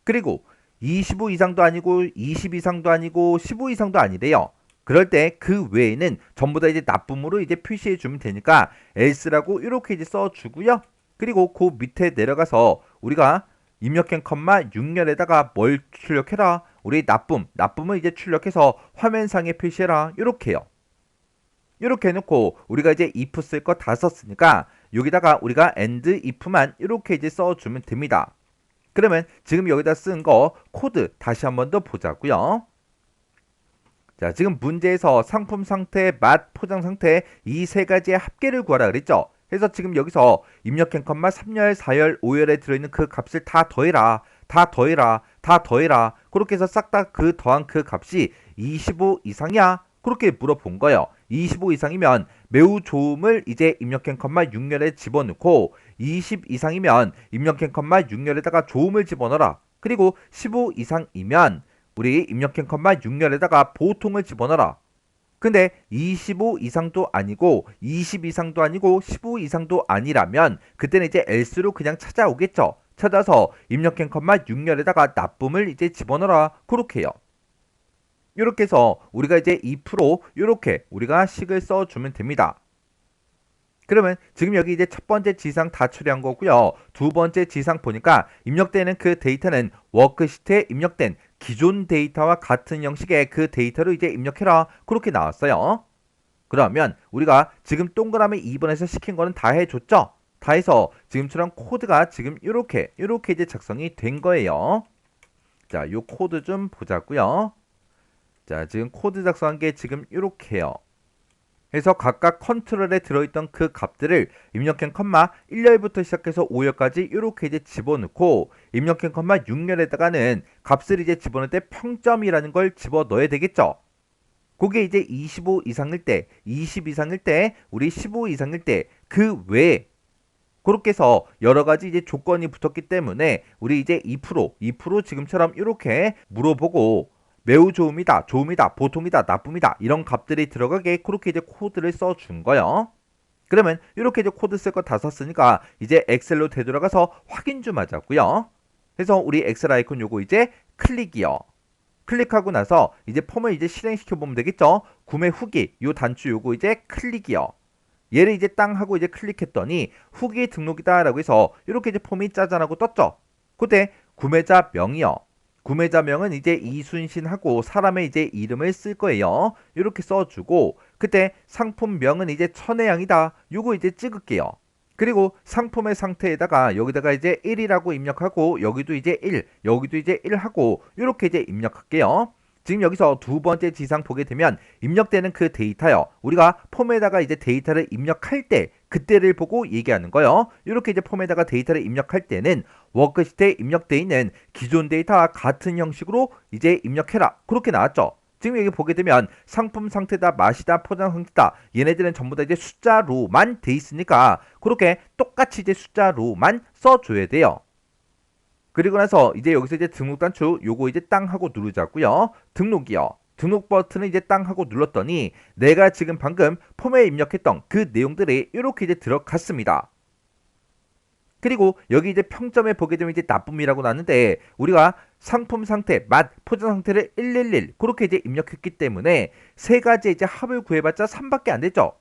그리고 25 이상도 아니고 20 이상도 아니고 15 이상도 아니래요. 그럴 때 그 외에는 전부 다 이제 나쁨으로 이제 표시해 주면 되니까 else라고 이렇게 이제 써주고요. 그리고 그 밑에 내려가서 우리가 입력한 컴마 6열에다가 뭘 출력해라? 우리 나쁨을 이제 출력해서 화면상에 표시해라. 이렇게 해요. 이렇게 해놓고 우리가 이제 if 쓸 거 다 썼으니까 여기다가 우리가 and if만 이렇게 이제 써주면 됩니다. 그러면 지금 여기다 쓴 거 코드 다시 한번 더 보자고요. 자, 지금 문제에서 상품 상태, 맛, 포장 상태 이 세 가지의 합계를 구하라 그랬죠. 그래서 지금 여기서 입력한 컴마 3열, 4열, 5열에 들어있는 그 값을 다 더해라. 그렇게 해서 싹 다 그 더한 그 값이 25 이상이야? 그렇게 물어본 거예요. 25 이상이면 매우 좋음을 이제 입력한 컴마 6열에 집어넣고 20 이상이면 입력한 컴마 6열에다가 좋음을 집어넣어라. 그리고 15 이상이면 우리 입력한 컴마 6열에다가 보통을 집어넣어라. 근데 25 이상도 아니고 20 이상도 아니고 15 이상도 아니라면 그때는 이제 else로 그냥 찾아오겠죠. 찾아서 입력한 컴마 6열에다가 나쁨을 이제 집어넣어라. 그렇게 해요. 이렇게 해서 우리가 이제 2% 이렇게 우리가 식을 써주면 됩니다. 그러면 지금 여기 이제 첫 번째 지상 다 처리한 거고요. 두 번째 지상 보니까 입력되는 그 데이터는 워크시트에 입력된 기존 데이터와 같은 형식의 그 데이터로 이제 입력해라. 그렇게 나왔어요. 그러면 우리가 지금 동그라미 2번에서 시킨 거는 다 해줬죠? 다 해서 지금처럼 코드가 지금 이렇게 이제 작성이 된 거예요. 자, 요 코드 좀 보자고요. 자, 지금 코드 작성한 게 지금 이렇게요. 그래서 각각 컨트롤에 들어있던 그 값들을 입력한 컴마 1열부터 시작해서 5열까지 이렇게 이제 집어넣고 입력한 컴마 6열에다가는 값을 이제 집어넣을 때 평점이라는 걸 집어넣어야 되겠죠. 그게 이제 25 이상일 때, 20 이상일 때, 우리 15 이상일 때 그 외에 그렇게 해서 여러 가지 이제 조건이 붙었기 때문에 우리 이제 2% 지금처럼 이렇게 물어보고 매우 좋음이다, 보통이다, 나쁨이다 이런 값들이 들어가게 그렇게 이제 코드를 써준 거예요. 그러면 이렇게 이제 코드 쓸 거 다 썼으니까 이제 엑셀로 되돌아가서 확인 좀 하자고요. 그래서 우리 엑셀 아이콘 요거 이제 클릭이요. 클릭하고 나서 이제 폼을 이제 실행시켜 보면 되겠죠. 구매 후기 요 단추 요거 이제 클릭이요. 얘를 이제 땅 하고 이제 클릭했더니 후기 등록이다 라고 해서 이렇게 이제 폼이 짜잔하고 떴죠. 그때 구매자 명이요. 구매자명은 이제 이순신하고 사람의 이제 이름을 쓸 거예요. 이렇게 써주고 그때 상품명은 이제 천혜향이다. 요거 이제 찍을게요. 그리고 상품의 상태에다가 여기다가 이제 1이라고 입력하고 여기도 이제 1, 여기도 이제 1 하고 이렇게 이제 입력할게요. 지금 여기서 두 번째 지상 보게 되면 입력되는 그 데이터요. 우리가 폼에다가 이제 데이터를 입력할 때 그때를 보고 얘기하는 거예요. 이렇게 이제 폼에다가 데이터를 입력할 때는 워크시트에 입력되어 있는 기존 데이터와 같은 형식으로 이제 입력해라. 그렇게 나왔죠. 지금 여기 보게 되면 상품 상태다, 맛이다, 포장 상태다. 얘네들은 전부 다 이제 숫자로만 돼 있으니까 그렇게 똑같이 이제 숫자로만 써줘야 돼요. 그리고 나서 이제 여기서 이제 등록 단추 요거 이제 땅 하고 누르자고요. 등록이요. 등록 버튼을 이제 땅 하고 눌렀더니 내가 지금 방금 폼에 입력했던 그 내용들이 이렇게 이제 들어갔습니다. 그리고 여기 이제 평점에 보게 되면 이제 나쁨이라고 나왔는데 우리가 상품 상태, 맛, 포장 상태를 111 그렇게 이제 입력했기 때문에 세 가지 이제 합을 구해봤자 3밖에 안 됐죠.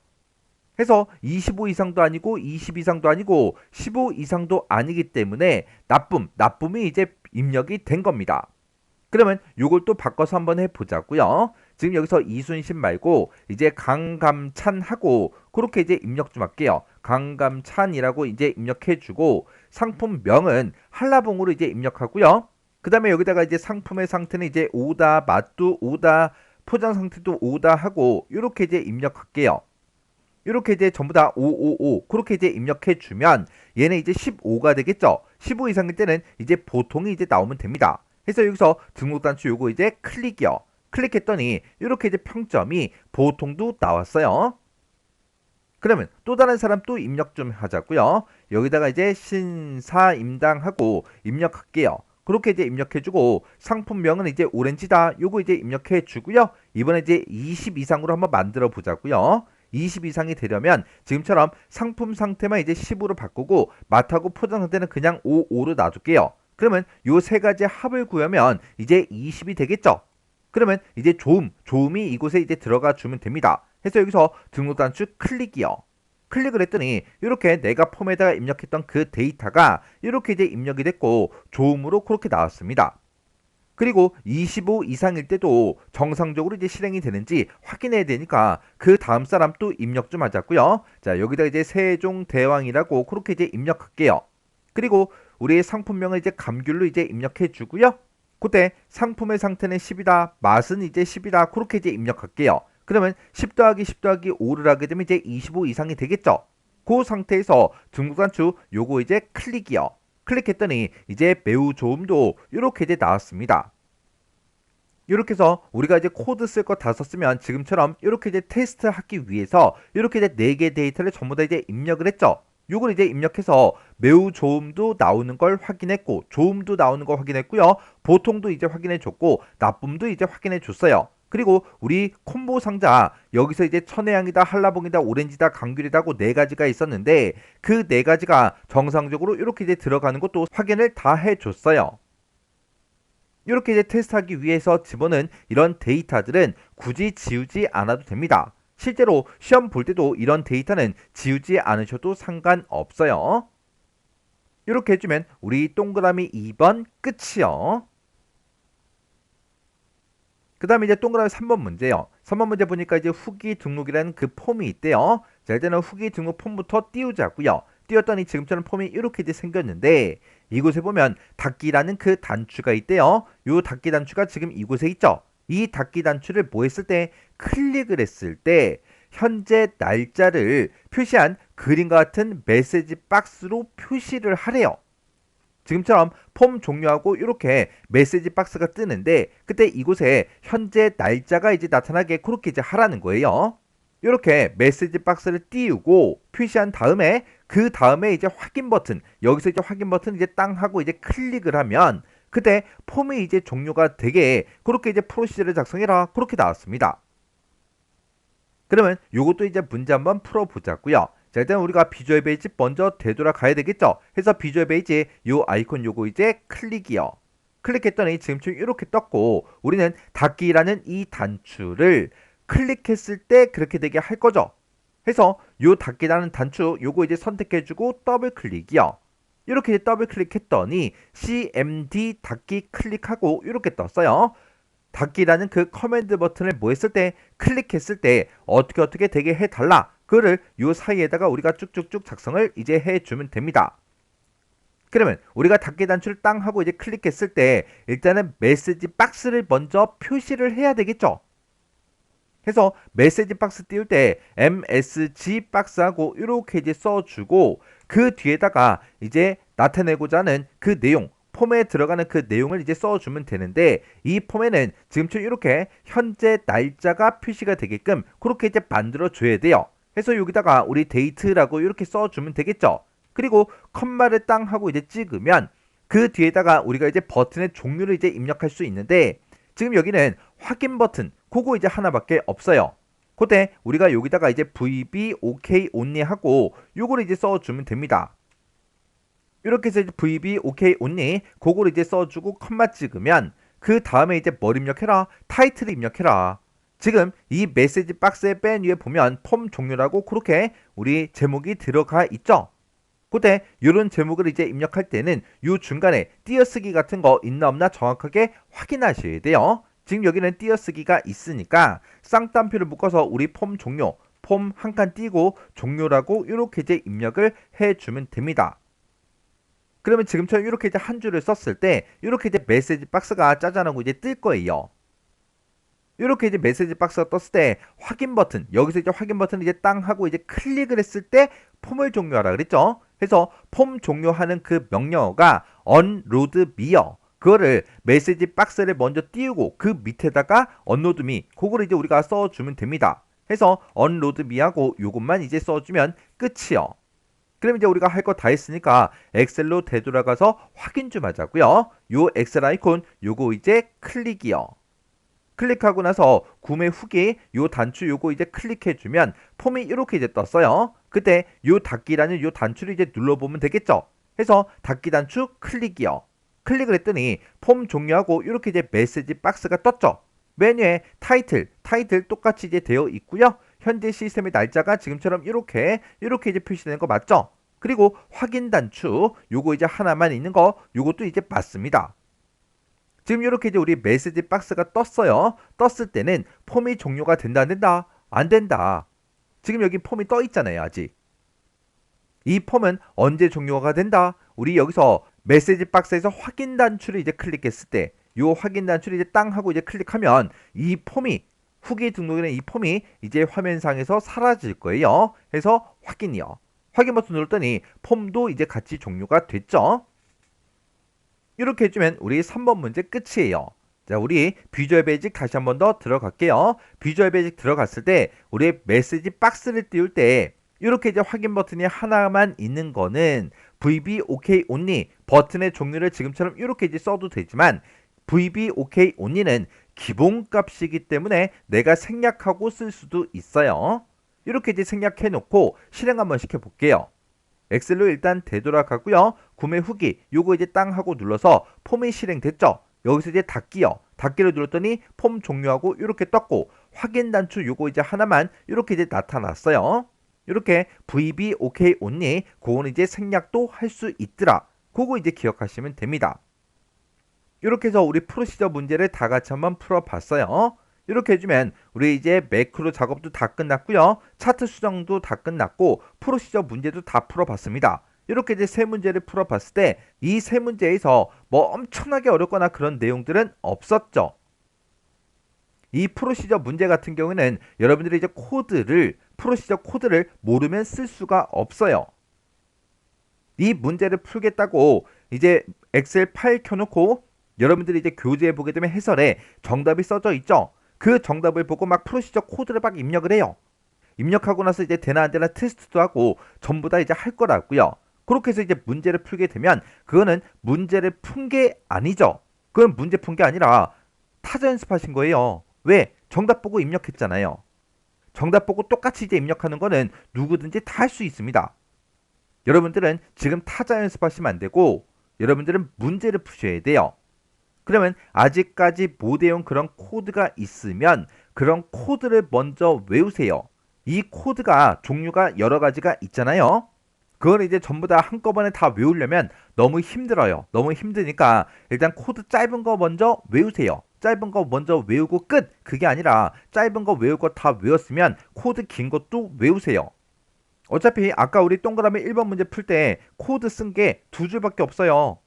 해서 25 이상도 아니고 20 이상도 아니고 15 이상도 아니기 때문에 나쁨이 이제 입력이 된 겁니다. 그러면 요걸 또 바꿔서 한번 해보자고요. 지금 여기서 이순신 말고 이제 강감찬하고 그렇게 이제 입력 좀 할게요. 강감찬이라고 이제 입력해주고 상품명은 한라봉으로 이제 입력하고요. 그 다음에 여기다가 이제 상품의 상태는 이제 오다, 맛도 오다, 포장 상태도 오다 하고 이렇게 이제 입력할게요. 이렇게 이제 전부 다 555 그렇게 이제 입력해 주면 얘는 이제 15가 되겠죠. 15 이상일 때는 이제 보통이 이제 나오면 됩니다. 그래서 여기서 등록 단추 요거 이제 클릭이요. 클릭했더니 이렇게 이제 평점이 보통도 나왔어요. 그러면 또 다른 사람 또 입력 좀 하자고요. 여기다가 이제 신사임당하고 입력할게요. 그렇게 이제 입력해주고 상품명은 이제 오렌지다. 요거 이제 입력해주고요. 이번에 이제 20 이상으로 한번 만들어 보자고요. 20 이상이 되려면 지금처럼 상품 상태만 이제 10으로 바꾸고 맛하고 포장 상태는 그냥 55로 놔둘게요. 그러면 요 세 가지 합을 구하면 이제 20이 되겠죠. 그러면 이제 조음이 이곳에 이제 들어가 주면 됩니다. 해서 여기서 등록 단추 클릭이요. 클릭을 했더니 이렇게 내가 폼에다가 입력했던 그 데이터가 이렇게 이제 입력이 됐고 조음으로 그렇게 나왔습니다. 그리고 25 이상일 때도 정상적으로 이제 실행이 되는지 확인해야 되니까 그 다음 사람 또 입력 좀 하자고요. 자, 여기다 이제 세종대왕이라고 그렇게 이제 입력할게요. 그리고 우리의 상품명을 이제 감귤로 이제 입력해 주고요. 그때 상품의 상태는 10이다, 맛은 이제 10이다, 그렇게 이제 입력할게요. 그러면 10 더하기 10 더하기 5를 하게 되면 이제 25 이상이 되겠죠. 그 상태에서 등록단추 요거 이제 클릭이요. 클릭했더니 이제 매우 좋음도 이렇게 이제 나왔습니다. 이렇게 해서 우리가 이제 코드 쓸 거 다 썼으면 지금처럼 이렇게 이제 테스트 하기 위해서 이렇게 이제 4개 데이터를 전부 다 이제 입력을 했죠. 요걸 이제 입력해서 매우 좋음도 나오는 걸 확인했고 좋음도 나오는 걸 확인했고요. 보통도 이제 확인해 줬고 나쁨도 이제 확인해 줬어요. 그리고 우리 콤보 상자 여기서 이제 천혜향이다, 한라봉이다, 오렌지다, 감귤이다 하고 4가지가 있었는데 그 4가지가 정상적으로 이렇게 이제 들어가는 것도 확인을 다 해줬어요. 이렇게 이제 테스트하기 위해서 집어넣은 이런 데이터들은 굳이 지우지 않아도 됩니다. 실제로 시험 볼 때도 이런 데이터는 지우지 않으셔도 상관없어요. 이렇게 해주면 우리 동그라미 2번 끝이요. 그 다음에 이제 동그라미 3번 문제요. 3번 문제 보니까 이제 후기 등록이라는 그 폼이 있대요. 자, 일단은 후기 등록 폼부터 띄우자고요. 띄웠더니 지금처럼 폼이 이렇게 이제 생겼는데 이곳에 보면 닫기라는 그 단추가 있대요. 요 닫기 단추가 지금 이곳에 있죠. 이 닫기 단추를 뭐 했을 때 클릭을 했을 때 현재 날짜를 표시한 그림과 같은 메시지 박스로 표시를 하래요. 지금처럼 폼 종료하고 이렇게 메시지 박스가 뜨는데 그때 이곳에 현재 날짜가 이제 나타나게 그렇게 이제 하라는 거예요. 이렇게 메시지 박스를 띄우고 표시한 다음에 그 다음에 이제 확인 버튼 여기서 이제 확인 버튼 이제 땅 하고 이제 클릭을 하면 그때 폼이 이제 종료가 되게 그렇게 이제 프로시저를 작성해라 그렇게 나왔습니다. 그러면 요것도 이제 문제 한번 풀어보자고요. 자, 일단 우리가 비주얼 베이지 먼저 되돌아가야 되겠죠. 해서 비주얼 베이지 요 아이콘 요거 이제 클릭이요. 클릭했더니 지금처럼 이렇게 떴고 우리는 닫기라는 이 단추를 클릭했을 때 그렇게 되게 할 거죠. 해서 요 닫기라는 단추 요거 이제 선택해주고 더블 클릭이요. 이렇게 이제 더블 클릭했더니 CMD 닫기 클릭하고 이렇게 떴어요. 닫기라는 그 커맨드 버튼을 뭐 했을 때 클릭했을 때 어떻게 되게 해달라. 그거를 요 사이에다가 우리가 쭉쭉쭉 작성을 이제 해주면 됩니다. 그러면 우리가 닫기 단추를 땅 하고 이제 클릭했을 때 일단은 메시지 박스를 먼저 표시를 해야 되겠죠. 해서 메시지 박스 띄울 때 MSG 박스하고 이렇게 이제 써주고 그 뒤에다가 이제 나타내고자 하는 그 내용 폼에 들어가는 그 내용을 이제 써주면 되는데 이 폼에는 지금처럼 이렇게 현재 날짜가 표시가 되게끔 그렇게 이제 만들어 줘야 돼요. 해서 여기다가 우리 데이트라고 이렇게 써주면 되겠죠. 그리고 컴마를 땅 하고 이제 찍으면 그 뒤에다가 우리가 이제 버튼의 종류를 이제 입력할 수 있는데 지금 여기는 확인 버튼 그거 이제 하나밖에 없어요. 그때 우리가 여기다가 이제 VB OK only 하고 요거를 이제 써주면 됩니다. 이렇게 해서 이제 VB OK only 그거를 이제 써주고 컴마 찍으면 그 다음에 이제 뭘 입력해라? 타이틀을 입력해라. 지금 이 메시지 박스의 맨 위에 보면 폼 종류라고 그렇게 우리 제목이 들어가 있죠. 그때 이런 제목을 이제 입력할 때는 이 중간에 띄어쓰기 같은 거 있나 없나 정확하게 확인하셔야 돼요. 지금 여기는 띄어쓰기가 있으니까 쌍따옴표를 묶어서 우리 폼 종료, 폼 한 칸 띄고 종료라고 이렇게 이제 입력을 해주면 됩니다. 그러면 지금처럼 이렇게 이제 한 줄을 썼을 때 이렇게 이제 메시지 박스가 짜잔하고 이제 뜰 거예요. 이렇게 이제 메시지 박스가 떴을 때 확인 버튼, 여기서 이제 확인 버튼을 이제 땅 하고 이제 클릭을 했을 때 폼을 종료하라 그랬죠. 그래서 폼 종료하는 그 명령어가 unload me야. 그거를 메시지 박스를 먼저 띄우고 그 밑에다가 unload me, 그거를 이제 우리가 써주면 됩니다. 해서 unload me하고 요것만 이제 써주면 끝이요. 그럼 이제 우리가 할 거 다 했으니까 엑셀로 되돌아가서 확인 좀 하자고요. 요 엑셀 아이콘 요거 이제 클릭이요. 클릭하고 나서 구매 후기 요 단추 요거 이제 클릭해주면 폼이 이렇게 이제 떴어요. 그때 요 닫기라는 요 단추를 이제 눌러보면 되겠죠. 해서 닫기 단추 클릭이요. 클릭을 했더니 폼 종료하고 이렇게 이제 메시지 박스가 떴죠. 메뉴에 타이틀 똑같이 이제 되어 있고요. 현재 시스템의 날짜가 지금처럼 이렇게 이제 표시되는 거 맞죠? 그리고 확인 단추 요거 이제 하나만 있는 거 요것도 이제 맞습니다. 지금 이렇게 이제 우리 메시지 박스가 떴어요. 떴을 때는 폼이 종료가 된다 안 된다? 안 된다. 지금 여기 폼이 떠 있잖아요, 아직. 이 폼은 언제 종료가 된다? 우리 여기서 메시지 박스에서 확인 단추를 이제 클릭했을 때, 요 확인 단추를 이제 땅 하고 이제 클릭하면 이 폼이 후기 등록이라는 이 폼이 이제 화면상에서 사라질 거예요. 해서 확인이요. 확인 버튼 눌렀더니 폼도 이제 같이 종료가 됐죠. 이렇게 해주면 우리 3번 문제 끝이에요. 자, 우리 비주얼 베이직 다시 한 번 더 들어갈게요. 비주얼 베이직 들어갔을 때 우리 메시지 박스를 띄울 때 이렇게 이제 확인 버튼이 하나만 있는 거는 VB OK only 버튼의 종류를 지금처럼 이렇게 이제 써도 되지만 VB OK only는 기본 값이기 때문에 내가 생략하고 쓸 수도 있어요. 이렇게 이제 생략해 놓고 실행 한번 시켜 볼게요. 엑셀로 일단 되돌아가고요. 구매 후기 요거 이제 땅 하고 눌러서 폼이 실행됐죠. 여기서 이제 닫기요. 닫기를 눌렀더니 폼 종료하고 이렇게 떴고 확인 단추 요거 이제 하나만 이렇게 이제 나타났어요. 이렇게 VB OK only 그거는 이제 생략도 할 수 있더라. 그거 이제 기억하시면 됩니다. 이렇게 해서 우리 프로시저 문제를 다 같이 한번 풀어봤어요. 이렇게 해주면 우리 이제 매크로 작업도 다 끝났고요. 차트 수정도 다 끝났고 프로시저 문제도 다 풀어봤습니다. 이렇게 이제 세 문제를 풀어봤을 때 이 세 문제에서 뭐 엄청나게 어렵거나 그런 내용들은 없었죠. 이 프로시저 문제 같은 경우에는 여러분들이 이제 프로시저 코드를 모르면 쓸 수가 없어요. 이 문제를 풀겠다고 이제 엑셀 파일 켜놓고 여러분들이 이제 교재에 보게 되면 해설에 정답이 써져 있죠. 그 정답을 보고 막 프로시저 코드를 막 입력을 해요. 입력하고 나서 이제 되나 안 되나 테스트도 하고 전부 다 이제 할 거라고요. 그렇게 해서 이제 문제를 풀게 되면 그거는 문제를 푼 게 아니죠. 그건 문제 푼 게 아니라 타자 연습하신 거예요. 왜? 정답 보고 입력했잖아요. 정답 보고 똑같이 이제 입력하는 거는 누구든지 다 할 수 있습니다. 여러분들은 지금 타자 연습하시면 안 되고 여러분들은 문제를 푸셔야 돼요. 그러면 아직까지 못 외운 그런 코드가 있으면 그런 코드를 먼저 외우세요. 이 코드가 종류가 여러 가지가 있잖아요. 그걸 이제 전부 다 한꺼번에 다 외우려면 너무 힘들어요. 너무 힘드니까 일단 코드 짧은 거 먼저 외우세요. 짧은 거 먼저 외우고 끝! 그게 아니라 짧은 거 외울 거 다 외웠으면 코드 긴 것도 외우세요. 어차피 아까 우리 동그라미 1번 문제 풀 때 코드 쓴 게 두 줄밖에 없어요.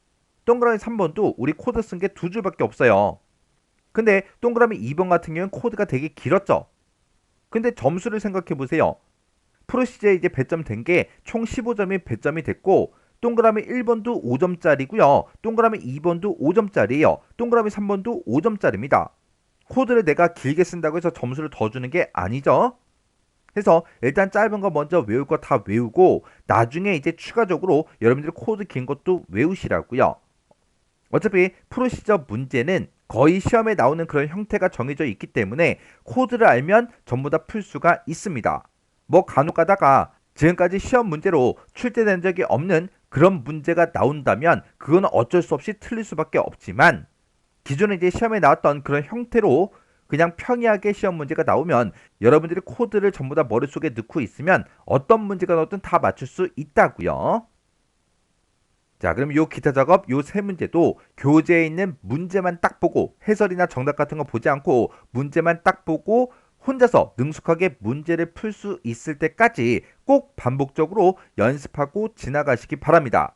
동그라미 3번도 우리 코드 쓴 게 두 줄밖에 없어요. 근데 동그라미 2번 같은 경우는 코드가 되게 길었죠. 근데 점수를 생각해 보세요. 프로시저에 이제 배점 된 게 총 15점이 배점이 됐고 동그라미 1번도 5점짜리고요. 동그라미 2번도 5점짜리예요. 동그라미 3번도 5점짜리입니다. 코드를 내가 길게 쓴다고 해서 점수를 더 주는 게 아니죠. 그래서 일단 짧은 거 먼저 외울 거 다 외우고 나중에 이제 추가적으로 여러분들이 코드 긴 것도 외우시라고요. 어차피 프로시저 문제는 거의 시험에 나오는 그런 형태가 정해져 있기 때문에 코드를 알면 전부 다 풀 수가 있습니다. 뭐 간혹 가다가 지금까지 시험 문제로 출제된 적이 없는 그런 문제가 나온다면 그거는 어쩔 수 없이 틀릴 수밖에 없지만 기존에 이제 시험에 나왔던 그런 형태로 그냥 평이하게 시험 문제가 나오면 여러분들이 코드를 전부 다 머릿속에 넣고 있으면 어떤 문제가 나오든 다 맞출 수 있다고요. 자, 그럼 요 기타 작업 요 세 문제도 교재에 있는 문제만 딱 보고 해설이나 정답 같은 거 보지 않고 문제만 딱 보고 혼자서 능숙하게 문제를 풀 수 있을 때까지 꼭 반복적으로 연습하고 지나가시기 바랍니다.